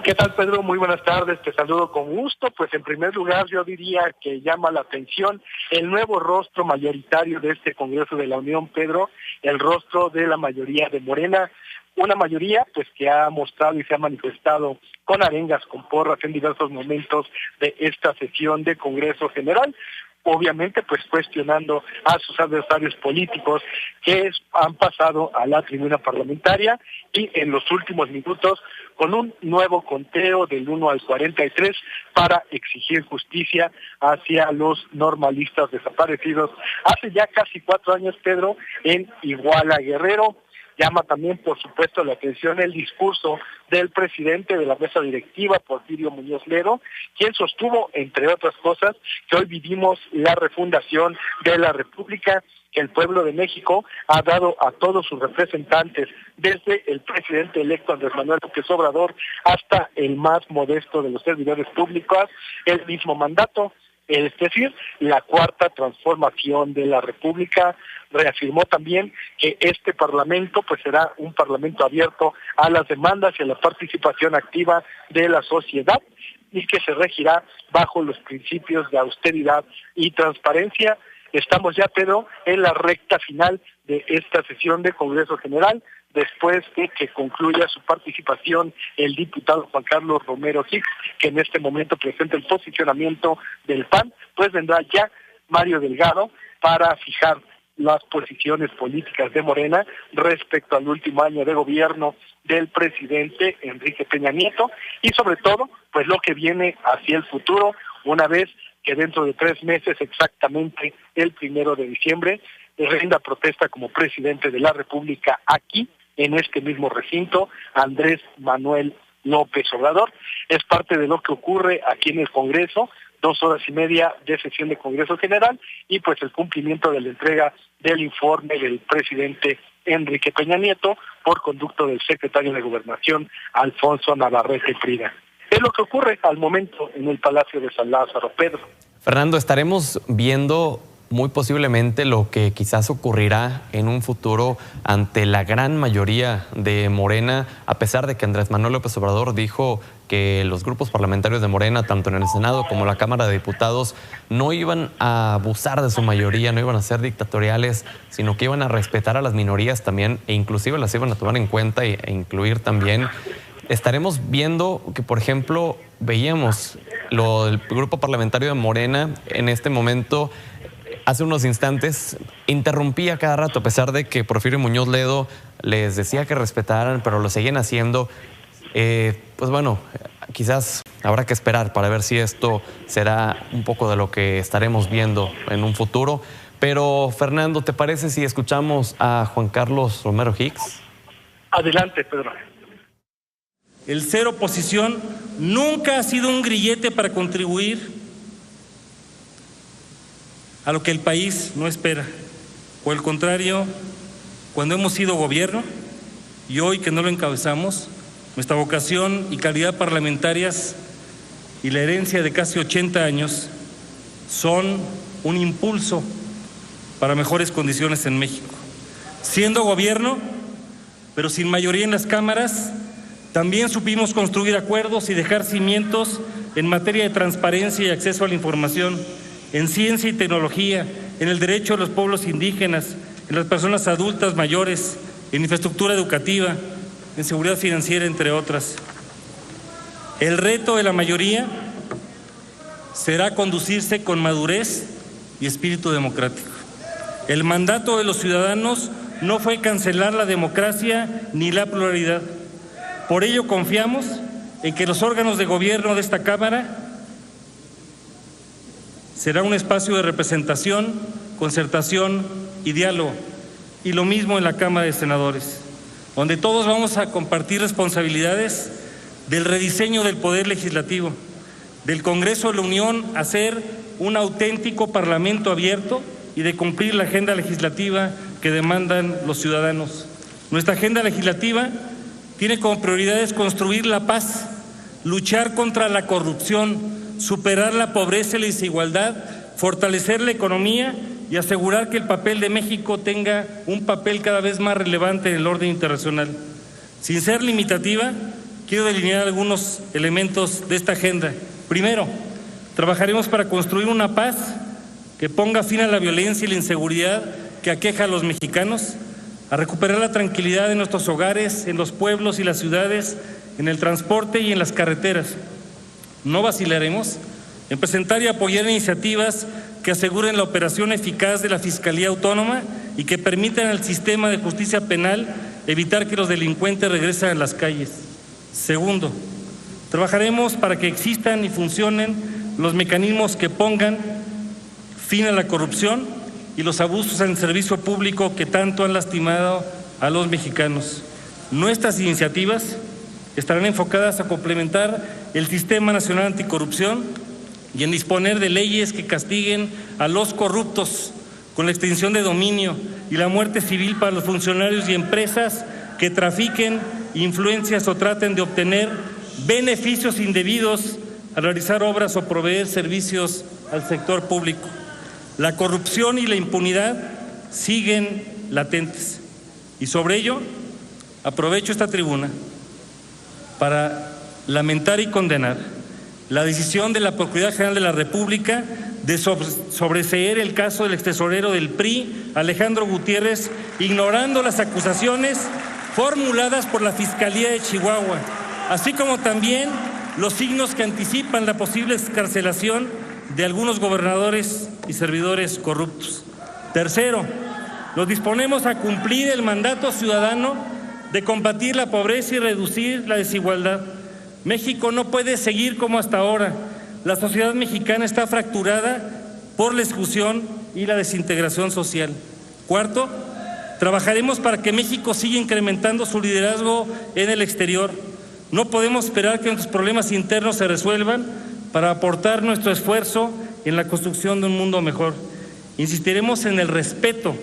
¿Qué tal, Pedro? Muy buenas tardes, te saludo con gusto. Pues en primer lugar yo diría que llama la atención el nuevo rostro mayoritario de este Congreso de la Unión, Pedro, el rostro de la mayoría de Morena, una mayoría pues que ha mostrado y se ha manifestado con arengas, con porras en diversos momentos de esta sesión de Congreso General, obviamente pues cuestionando a sus adversarios políticos que han pasado a la tribuna parlamentaria y en los últimos minutos con un nuevo conteo del 1 al 43 para exigir justicia hacia los normalistas desaparecidos hace ya casi 4 años, Pedro, en Iguala, Guerrero. Llama también, por supuesto, la atención el discurso del presidente de la mesa directiva, Porfirio Muñoz Ledo, quien sostuvo, entre otras cosas, que hoy vivimos la refundación de la República, que el pueblo de México ha dado a todos sus representantes, desde el presidente electo Andrés Manuel López Obrador hasta el más modesto de los servidores públicos, el mismo mandato. Es decir, la cuarta transformación de la República. Reafirmó también que este Parlamento pues será un Parlamento abierto a las demandas y a la participación activa de la sociedad y que se regirá bajo los principios de austeridad y transparencia. Estamos ya, Pedro, en la recta final de esta sesión de Congreso General. Después de que concluya su participación el diputado Juan Carlos Romero Hicks, que en este momento presenta el posicionamiento del PAN, pues vendrá ya Mario Delgado para fijar las posiciones políticas de Morena respecto al último año de gobierno del presidente Enrique Peña Nieto y sobre todo, pues lo que viene hacia el futuro, una vez que dentro de 3 meses, exactamente el 1 de diciembre, rinda protesta como presidente de la República aquí, en este mismo recinto, Andrés Manuel López Obrador. Es parte de lo que ocurre aquí en el Congreso, 2 horas y media de sesión de Congreso General y pues el cumplimiento de la entrega del informe del presidente Enrique Peña Nieto por conducto del secretario de Gobernación, Alfonso Navarrete Prida. Es lo que ocurre al momento en el Palacio de San Lázaro, Pedro. Fernando, estaremos viendo muy posiblemente lo que quizás ocurrirá en un futuro ante la gran mayoría de Morena, a pesar de que Andrés Manuel López Obrador dijo que los grupos parlamentarios de Morena, tanto en el Senado como en la Cámara de Diputados, no iban a abusar de su mayoría, no iban a ser dictatoriales, sino que iban a respetar a las minorías también e inclusive las iban a tomar en cuenta e incluir también. Estaremos viendo que, por ejemplo, veíamos el grupo parlamentario de Morena en este momento. Hace unos instantes interrumpía cada rato, a pesar de que Porfirio Muñoz Ledo les decía que respetaran, pero lo seguían haciendo. Pues bueno, quizás habrá que esperar para ver si esto será un poco de lo que estaremos viendo en un futuro. Pero, Fernando, ¿te parece si escuchamos a Juan Carlos Romero Hicks? Adelante, Pedro. El ser oposición nunca ha sido un grillete para contribuir a lo que el país no espera. Por el contrario, cuando hemos sido gobierno y hoy que no lo encabezamos, Nuestra vocación y calidad parlamentarias y la herencia de casi 80 años son un impulso para mejores condiciones en México. Siendo gobierno, pero sin mayoría en las cámaras, también supimos construir acuerdos y dejar cimientos en materia de transparencia y acceso a la información, en ciencia y tecnología, en el derecho de los pueblos indígenas, en las personas adultas mayores, en infraestructura educativa, en seguridad financiera, entre otras. El reto de la mayoría será conducirse con madurez y espíritu democrático. El mandato de los ciudadanos no fue cancelar la democracia ni la pluralidad. Por ello confiamos en que los órganos de gobierno de esta Cámara será un espacio de representación, concertación y diálogo, y lo mismo en la Cámara de Senadores, donde todos vamos a compartir responsabilidades del rediseño del Poder Legislativo, del Congreso de la Unión a ser un auténtico Parlamento abierto y de cumplir la agenda legislativa que demandan los ciudadanos. Nuestra agenda legislativa tiene como prioridades construir la paz, luchar contra la corrupción, superar la pobreza y la desigualdad, fortalecer la economía y asegurar que el papel de México tenga un papel cada vez más relevante en el orden internacional. Sin ser limitativa, quiero delinear algunos elementos de esta agenda. Primero, trabajaremos para construir una paz que ponga fin a la violencia y la inseguridad que aqueja a los mexicanos, a recuperar la tranquilidad en nuestros hogares, en los pueblos y las ciudades, en el transporte y en las carreteras. No vacilaremos en presentar y apoyar iniciativas que aseguren la operación eficaz de la Fiscalía Autónoma y que permitan al sistema de justicia penal evitar que los delincuentes regresen a las calles. Segundo, trabajaremos para que existan y funcionen los mecanismos que pongan fin a la corrupción y los abusos en el servicio público que tanto han lastimado a los mexicanos. Nuestras iniciativas estarán enfocadas a complementar el Sistema Nacional Anticorrupción y en disponer de leyes que castiguen a los corruptos con la extinción de dominio y la muerte civil para los funcionarios y empresas que trafiquen influencias o traten de obtener beneficios indebidos al realizar obras o proveer servicios al sector público. La corrupción y la impunidad siguen latentes y sobre ello aprovecho esta tribuna para lamentar y condenar la decisión de la Procuraduría General de la República de sobreseer el caso del extesorero del PRI, Alejandro Gutiérrez, ignorando las acusaciones formuladas por la Fiscalía de Chihuahua, así como también los signos que anticipan la posible excarcelación de algunos gobernadores y servidores corruptos. Tercero, nos disponemos a cumplir el mandato ciudadano de combatir la pobreza y reducir la desigualdad. México no puede seguir como hasta ahora. La sociedad mexicana está fracturada por la exclusión y la desintegración social. Cuarto, trabajaremos para que México siga incrementando su liderazgo en el exterior. No podemos esperar que nuestros problemas internos se resuelvan para aportar nuestro esfuerzo en la construcción de un mundo mejor. Insistiremos en el respeto,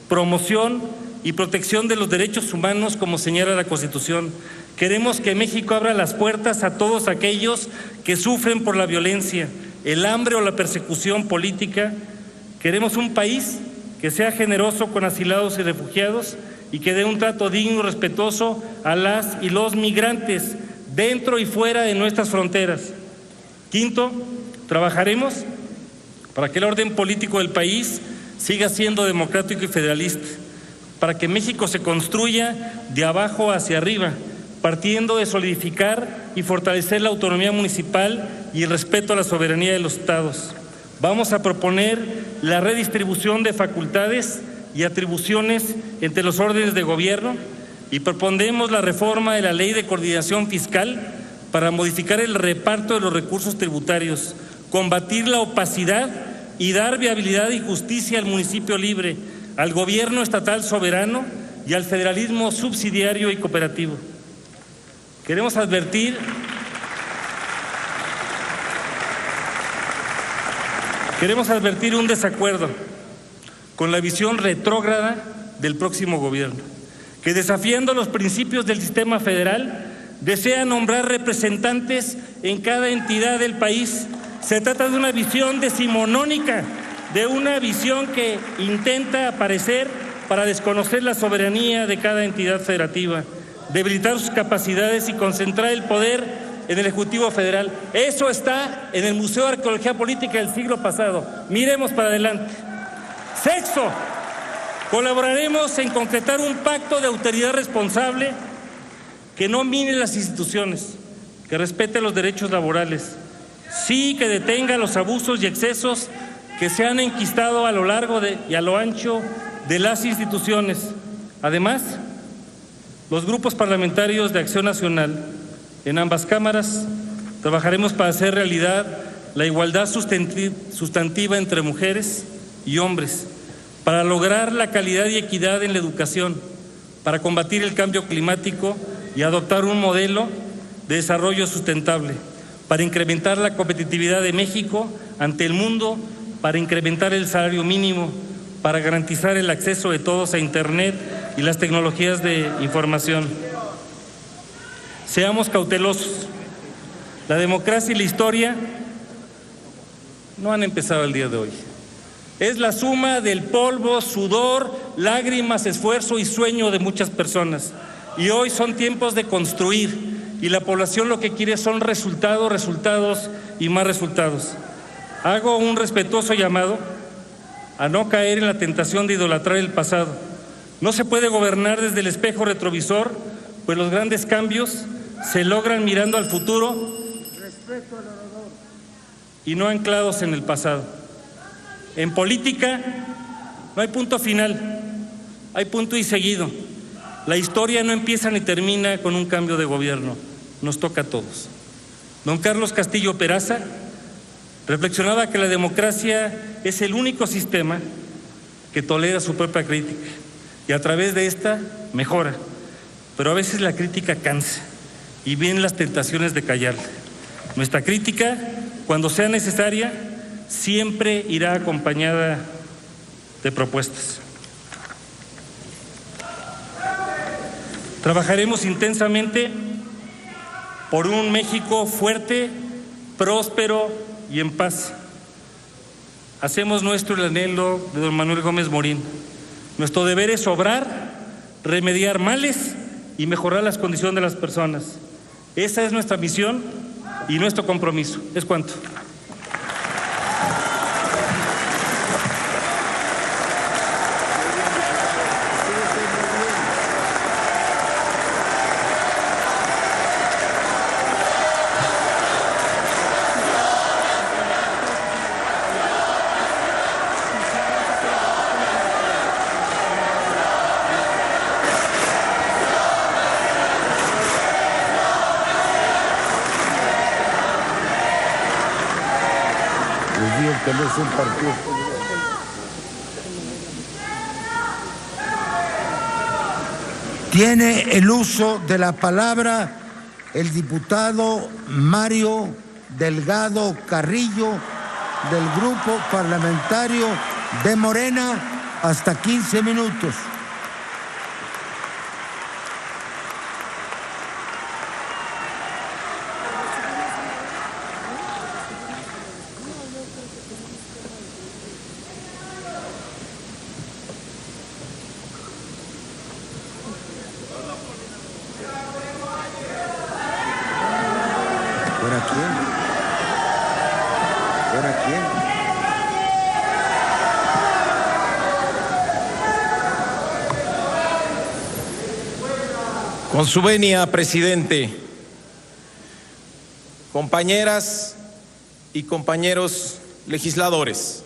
promoción y protección de los derechos humanos como señala la Constitución. Queremos que México abra las puertas a todos aquellos que sufren por la violencia, el hambre o la persecución política. Queremos un país que sea generoso con asilados y refugiados y que dé un trato digno y respetuoso a las y los migrantes dentro y fuera de nuestras fronteras. Quinto, trabajaremos para que el orden político del país siga siendo democrático y federalista, para que México se construya de abajo hacia arriba, partiendo de solidificar y fortalecer la autonomía municipal y el respeto a la soberanía de los estados. Vamos a proponer la redistribución de facultades y atribuciones entre los órdenes de gobierno y propondremos la reforma de la Ley de Coordinación Fiscal para modificar el reparto de los recursos tributarios, combatir la opacidad y dar viabilidad y justicia al municipio libre, al gobierno estatal soberano y al federalismo subsidiario y cooperativo. Queremos advertir un desacuerdo con la visión retrógrada del próximo gobierno, que desafiando los principios del sistema federal, desea nombrar representantes en cada entidad del país. Se trata de una visión decimonónica, de una visión que intenta aparecer para desconocer la soberanía de cada entidad federativa, debilitar sus capacidades y concentrar el poder en el Ejecutivo Federal. Eso está en el Museo de Arqueología Política del siglo pasado. Miremos para adelante. Sexto, colaboraremos en concretar un pacto de autoridad responsable que no mine las instituciones, que respete los derechos laborales, sí que detenga los abusos y excesos que se han enquistado a lo largo y a lo ancho de las instituciones. Además, los grupos parlamentarios de Acción Nacional en ambas cámaras trabajaremos para hacer realidad la igualdad sustantiva entre mujeres y hombres, para lograr la calidad y equidad en la educación, para combatir el cambio climático y adoptar un modelo de desarrollo sustentable, para incrementar la competitividad de México ante el mundo, para incrementar el salario mínimo, para garantizar el acceso de todos a Internet y las tecnologías de información. Seamos cautelosos. La democracia y la historia no han empezado el día de hoy. Es la suma del polvo, sudor, lágrimas, esfuerzo y sueño de muchas personas. Y hoy son tiempos de construir, y la población lo que quiere son resultados, resultados y más resultados. Hago un respetuoso llamado a no caer en la tentación de idolatrar el pasado. No se puede gobernar desde el espejo retrovisor, pues los grandes cambios se logran mirando al futuro y no anclados en el pasado. En política no hay punto final, hay punto y seguido. La historia no empieza ni termina con un cambio de gobierno, nos toca a todos. Don Carlos Castillo Peraza reflexionaba que la democracia es el único sistema que tolera su propia crítica y a través de esta mejora, pero a veces la crítica cansa y vienen las tentaciones de callarla. Nuestra crítica, cuando sea necesaria, siempre irá acompañada de propuestas. Trabajaremos intensamente por un México fuerte, próspero y en paz. Hacemos nuestro el anhelo de don Manuel Gómez Morín. Nuestro deber es obrar, remediar males y mejorar las condiciones de las personas. Esa es nuestra misión y nuestro compromiso. Es cuanto. Que no es un partido. Tiene el uso de la palabra el diputado Mario Delgado Carrillo del Grupo Parlamentario de Morena, hasta 15 minutos. Con su venia, presidente, compañeras y compañeros legisladores,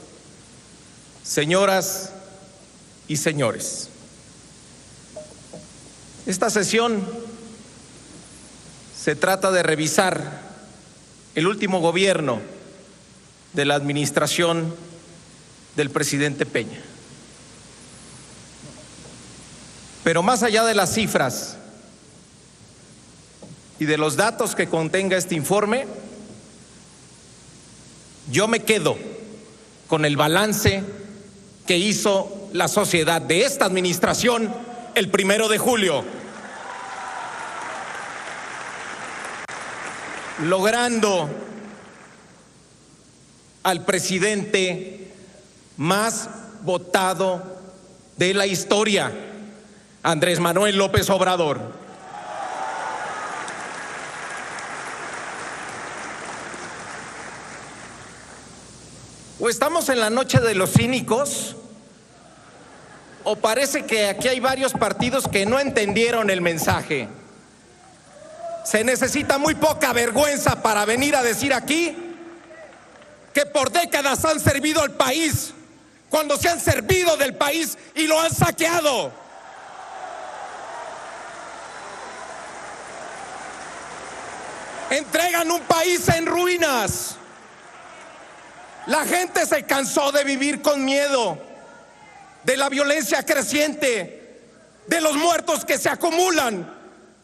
señoras y señores, esta sesión se trata de revisar el último gobierno de la administración del presidente Peña. Pero más allá de las cifras y de los datos que contenga este informe, yo me quedo con el balance que hizo la sociedad de esta administración el 1 de julio. logrando al presidente más votado de la historia, Andrés Manuel López Obrador. ¿O estamos en la noche de los cínicos? ¿O parece que aquí hay varios partidos que no entendieron el mensaje? Se necesita muy poca vergüenza para venir a decir aquí que por décadas han servido al país, cuando se han servido del país y lo han saqueado. Entregan un país en ruinas. La gente se cansó de vivir con miedo, de la violencia creciente, de los muertos que se acumulan,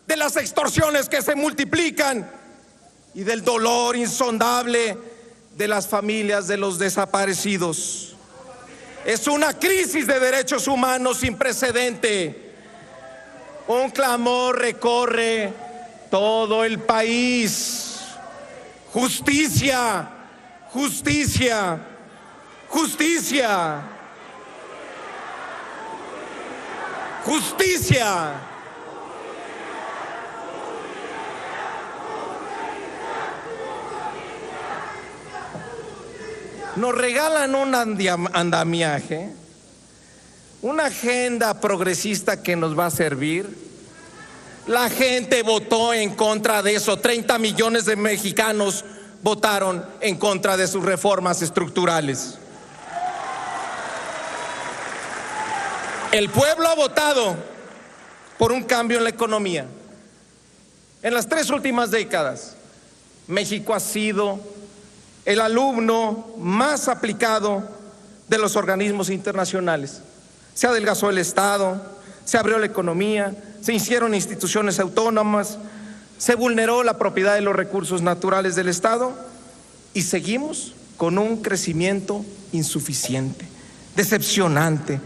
de las extorsiones que se multiplican y del dolor insondable de las familias de los desaparecidos. Es una crisis de derechos humanos sin precedente. Un clamor recorre todo el país. Justicia, justicia, justicia, justicia. Nos regalan un andamiaje, una agenda progresista que nos va a servir. La gente votó en contra de eso. 30 millones de mexicanos votaron en contra de sus reformas estructurales. El pueblo ha votado por un cambio en la economía. En las 3 últimas décadas, México ha sido el alumno más aplicado de los organismos internacionales. Se adelgazó el Estado, se abrió la economía, se hicieron instituciones autónomas, se vulneró la propiedad de los recursos naturales del Estado y seguimos con un crecimiento insuficiente, decepcionante,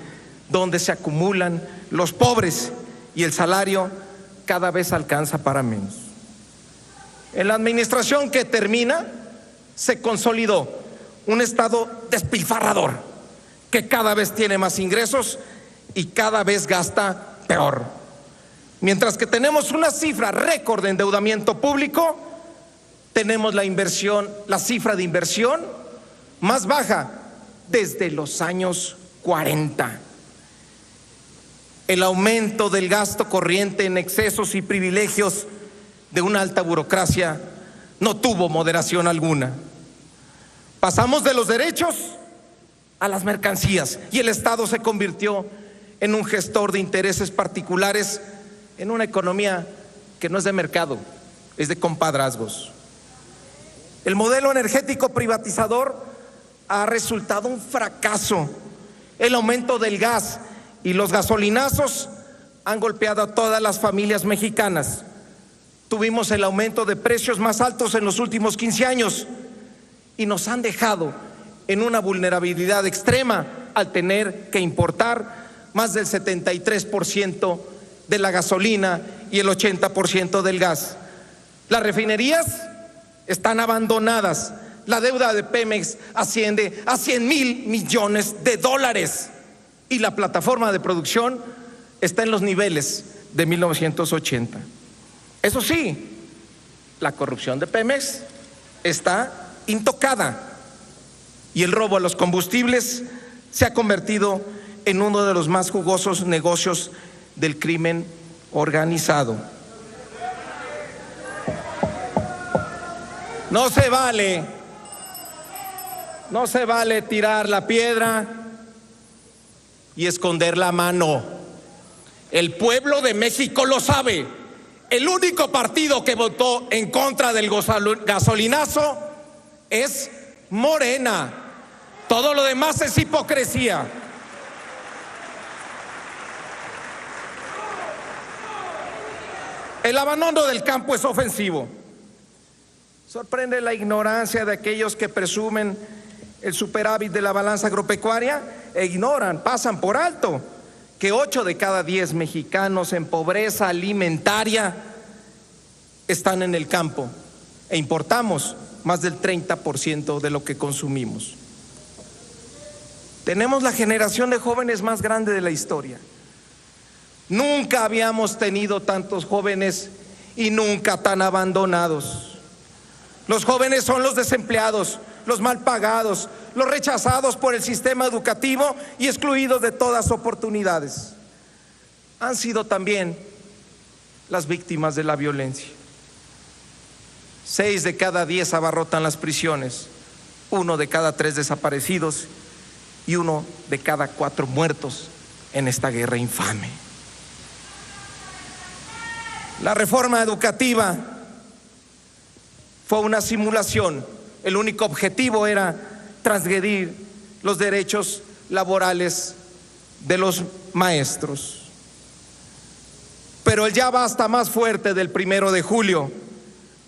donde se acumulan los pobres y el salario cada vez alcanza para menos. En la administración que termina, se consolidó un Estado despilfarrador que cada vez tiene más ingresos y cada vez gasta peor. Mientras que tenemos una cifra récord de endeudamiento público, tenemos la cifra de inversión más baja desde los años 40. El aumento del gasto corriente en excesos y privilegios de una alta burocracia no tuvo moderación alguna. Pasamos de los derechos a las mercancías y el Estado se convirtió en un gestor de intereses particulares en una economía que no es de mercado, es de compadrazgos. El modelo energético privatizador ha resultado un fracaso. El aumento del gas y los gasolinazos han golpeado a todas las familias mexicanas. Tuvimos el aumento de precios más altos en los últimos 15 años y nos han dejado en una vulnerabilidad extrema al tener que importar más del 73% de la gasolina y el 80% del gas. Las refinerías están abandonadas. La deuda de Pemex asciende a 100,000 millones de dólares y la plataforma de producción está en los niveles de 1980. Eso sí, la corrupción de Pemex está intocada y el robo a los combustibles se ha convertido en uno de los más jugosos negocios del crimen organizado. No se vale tirar la piedra y esconder la mano. El pueblo de México lo sabe. El único partido que votó en contra del gasolinazo es Morena. Todo lo demás es hipocresía. El abandono del campo es ofensivo. Sorprende la ignorancia de aquellos que presumen el superávit de la balanza agropecuaria e ignoran, pasan por alto que 8 de cada 10 mexicanos en pobreza alimentaria están en el campo, e importamos más del 30% de lo que consumimos. Tenemos la generación de jóvenes más grande de la historia. Nunca habíamos tenido tantos jóvenes y nunca tan abandonados. Los jóvenes son los desempleados, los mal pagados, los rechazados por el sistema educativo y excluidos de todas oportunidades. Han sido también las víctimas de la violencia. 6 de cada 10 abarrotan las prisiones, 1 de cada 3 desaparecidos y 1 de cada 4 muertos en esta guerra infame. La reforma educativa fue una simulación. El único objetivo era transgredir los derechos laborales de los maestros. Pero el ya basta más fuerte del 1 de julio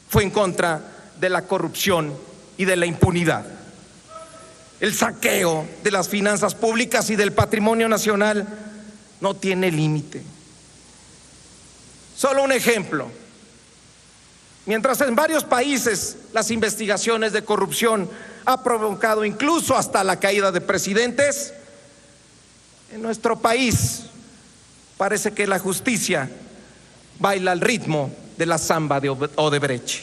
fue en contra de la corrupción y de la impunidad. El saqueo de las finanzas públicas y del patrimonio nacional no tiene límite. Solo un ejemplo. Mientras en varios países las investigaciones de corrupción han provocado incluso hasta la caída de presidentes, en nuestro país parece que la justicia baila al ritmo de la samba de Odebrecht.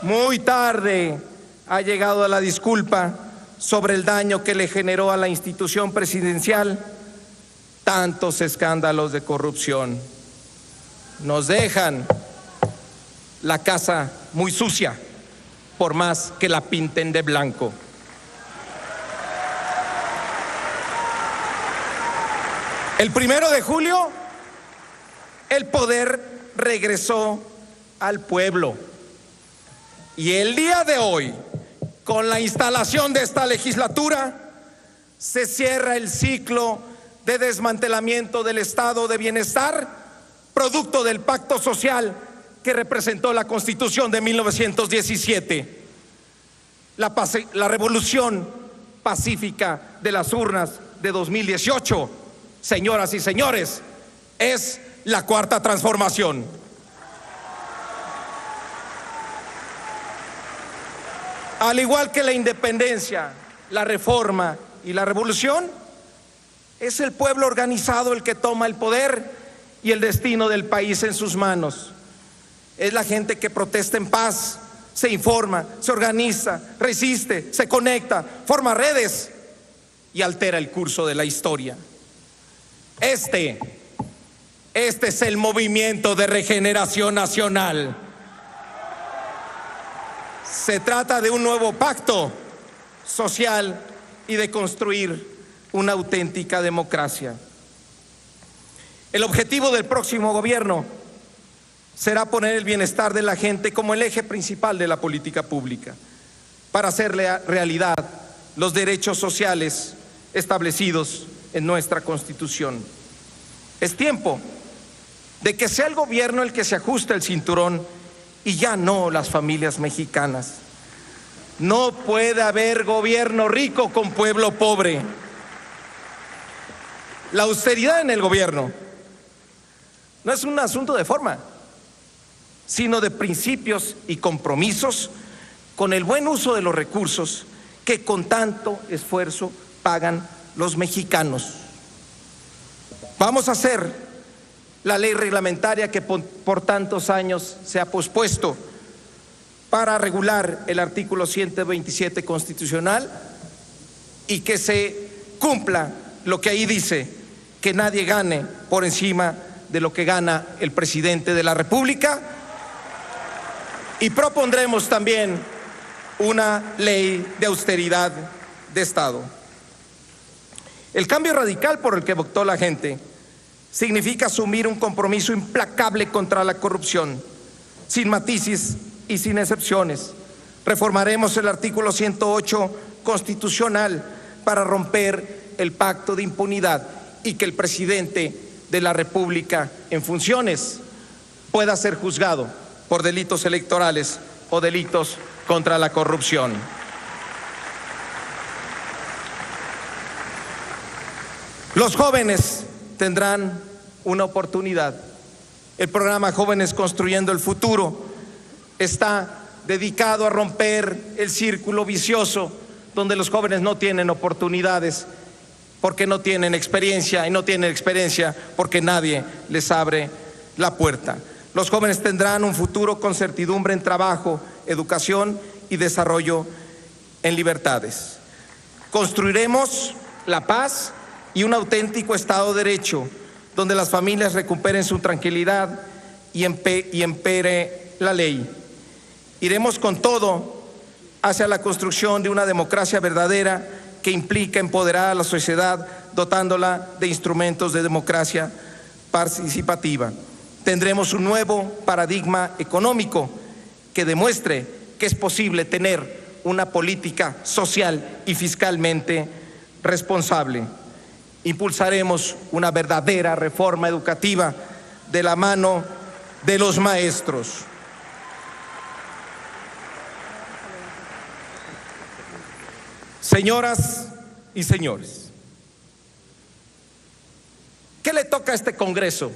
Muy tarde ha llegado la disculpa sobre el daño que le generó a la institución presidencial tantos escándalos de corrupción. Nos dejan la casa muy sucia, por más que la pinten de blanco. El 1 de julio, el poder regresó al pueblo. Y el día de hoy, con la instalación de esta legislatura, se cierra el ciclo de desmantelamiento del estado de bienestar, producto del pacto social que representó la Constitución de 1917. La revolución pacífica de las urnas de 2018, señoras y señores, es la cuarta transformación. Al igual que la independencia, la reforma y la revolución, es el pueblo organizado el que toma el poder y el destino del país en sus manos. Es la gente que protesta en paz, se informa, se organiza, resiste, se conecta, forma redes y altera el curso de la historia. Este es el movimiento de regeneración nacional. Se trata de un nuevo pacto social y de construir una auténtica democracia. El objetivo del próximo gobierno será poner el bienestar de la gente como el eje principal de la política pública, para hacer realidad los derechos sociales establecidos en nuestra Constitución. Es tiempo de que sea el gobierno el que se ajuste el cinturón y ya no las familias mexicanas. No puede haber gobierno rico con pueblo pobre. La austeridad en el gobierno no es un asunto de forma, sino de principios y compromisos con el buen uso de los recursos que con tanto esfuerzo pagan los mexicanos. Vamos a hacer la ley reglamentaria que por tantos años se ha pospuesto para regular el artículo 127 constitucional y que se cumpla lo que ahí dice, que nadie gane por encima de lo que gana el presidente de la República. Y propondremos también una ley de austeridad de Estado. El cambio radical por el que votó la gente significa asumir un compromiso implacable contra la corrupción, sin matices y sin excepciones. Reformaremos el artículo 108 constitucional para romper el pacto de impunidad y que el presidente de la República en funciones pueda ser juzgado por delitos electorales o delitos contra la corrupción. Los jóvenes tendrán una oportunidad. El programa Jóvenes Construyendo el Futuro está dedicado a romper el círculo vicioso donde los jóvenes no tienen oportunidades porque no tienen experiencia, y no tienen experiencia porque nadie les abre la puerta. Los jóvenes tendrán un futuro con certidumbre en trabajo, educación y desarrollo en libertades. Construiremos la paz y un auténtico Estado de Derecho, donde las familias recuperen su tranquilidad y impere la ley. Iremos con todo hacia la construcción de una democracia verdadera que implica empoderar a la sociedad, dotándola de instrumentos de democracia participativa. Tendremos un nuevo paradigma económico que demuestre que es posible tener una política social y fiscalmente responsable. Impulsaremos una verdadera reforma educativa de la mano de los maestros. Señoras y señores, ¿qué le toca a este Congreso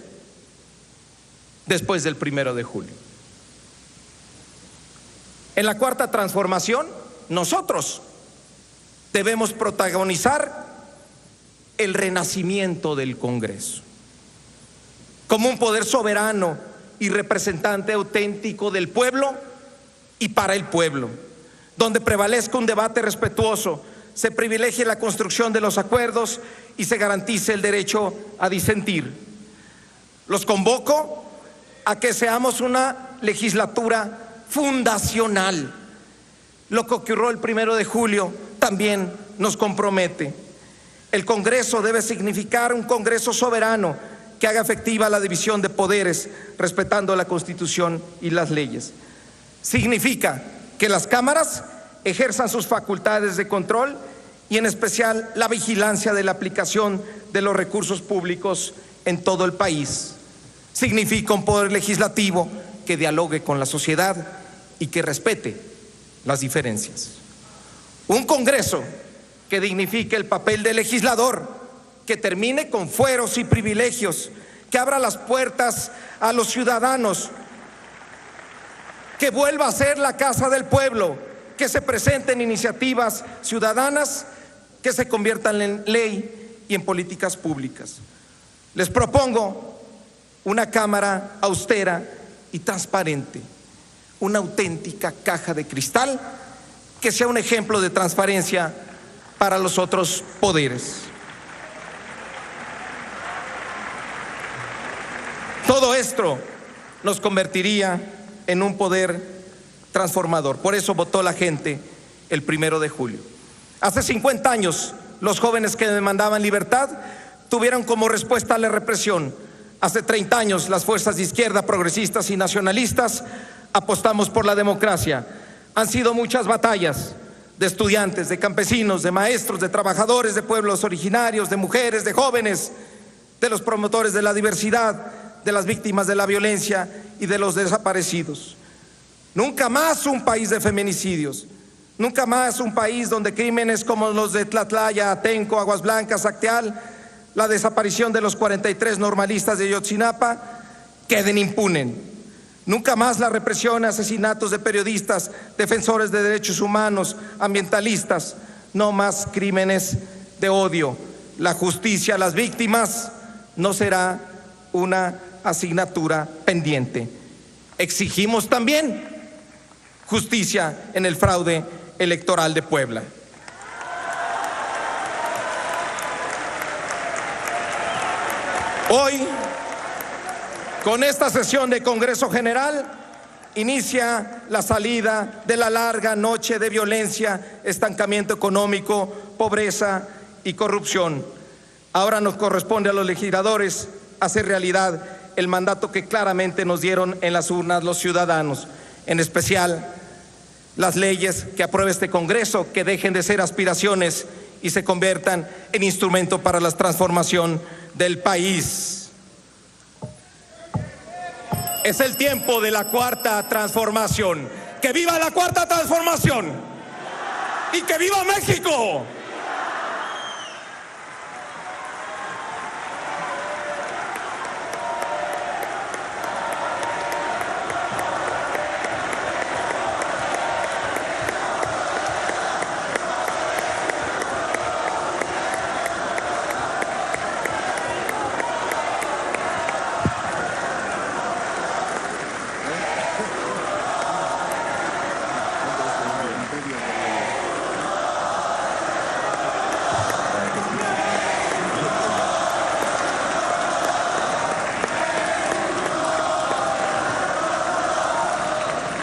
después del 1 de julio? En la Cuarta Transformación, nosotros debemos protagonizar el renacimiento del Congreso como un poder soberano y representante auténtico del pueblo y para el pueblo, donde prevalezca un debate respetuoso, se privilegie la construcción de los acuerdos y se garantice el derecho a disentir. Los convoco a que seamos una legislatura fundacional. Lo que ocurrió el 1 de julio también nos compromete. El Congreso debe significar un Congreso soberano que haga efectiva la división de poderes, respetando la Constitución y las leyes. Significa que las cámaras ejerzan sus facultades de control y en especial la vigilancia de la aplicación de los recursos públicos en todo el país. Significa un poder legislativo que dialogue con la sociedad y que respete las diferencias. Un Congreso que dignifique el papel del legislador, que termine con fueros y privilegios, que abra las puertas a los ciudadanos, que vuelva a ser la casa del pueblo, que se presenten iniciativas ciudadanas que se conviertan en ley y en políticas públicas. Les propongo una Cámara austera y transparente, una auténtica caja de cristal que sea un ejemplo de transparencia para los otros poderes. Todo esto nos convertiría en un poder transformador. Por eso votó la gente el 1 de julio. Hace 50 años, los jóvenes que demandaban libertad tuvieron como respuesta a la represión. Hace 30 años, las fuerzas de izquierda, progresistas y nacionalistas apostamos por la democracia. Han sido muchas batallas de estudiantes, de campesinos, de maestros, de trabajadores, de pueblos originarios, de mujeres, de jóvenes, de los promotores de la diversidad, de las víctimas de la violencia y de los desaparecidos. Nunca más un país de feminicidios, nunca más un país donde crímenes como los de Tlatlaya, Atenco, Aguas Blancas, Acteal, la desaparición de los 43 normalistas de Ayotzinapa queden impunes. Nunca más la represión, asesinatos de periodistas, defensores de derechos humanos, ambientalistas. No más crímenes de odio. La justicia a las víctimas no será una asignatura pendiente. Exigimos también justicia en el fraude electoral de Puebla. Hoy, con esta sesión de Congreso General, inicia la salida de la larga noche de violencia, estancamiento económico, pobreza y corrupción. Ahora nos corresponde a los legisladores hacer realidad el mandato que claramente nos dieron en las urnas los ciudadanos, en especial las leyes que apruebe este Congreso, que dejen de ser aspiraciones y se conviertan en instrumento para la transformación del país. Es el tiempo de la Cuarta Transformación. ¡Que viva la Cuarta Transformación! ¡Y que viva México!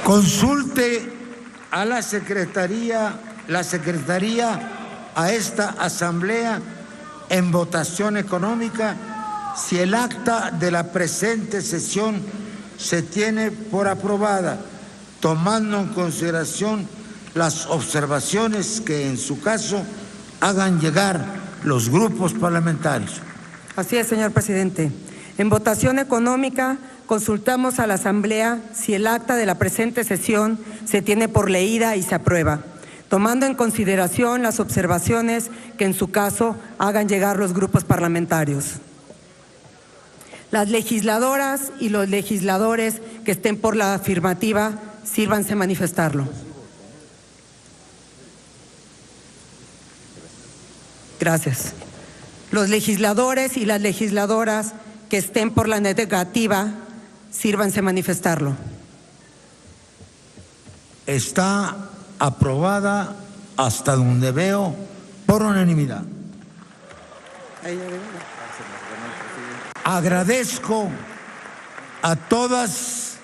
Consulte a la Secretaría a esta Asamblea en votación económica si el acta de la presente sesión se tiene por aprobada, tomando en consideración las observaciones que en su caso hagan llegar los grupos parlamentarios. Así es, señor presidente. En votación económica, consultamos a la Asamblea si el acta de la presente sesión se tiene por leída y se aprueba, tomando en consideración las observaciones que en su caso hagan llegar los grupos parlamentarios. Las legisladoras y los legisladores que estén por la afirmativa, sírvanse manifestarlo. Gracias. Los legisladores y las legisladoras que estén por la negativa, sírvanse manifestarlo. Está aprobada hasta donde veo por unanimidad. Agradezco a todas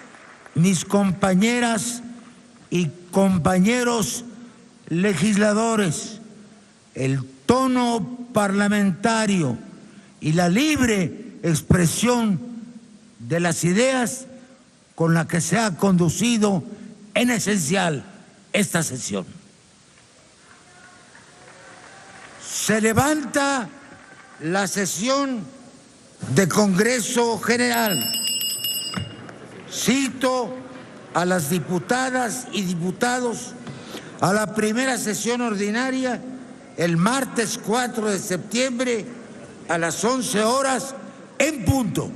mis compañeras y compañeros legisladores el tono parlamentario y la libre expresión de las ideas con la que se ha conducido en esencial esta sesión. Se levanta la sesión de Congreso General. Cito a las diputadas y diputados a la primera sesión ordinaria el martes 4 de septiembre a las 11 horas en punto.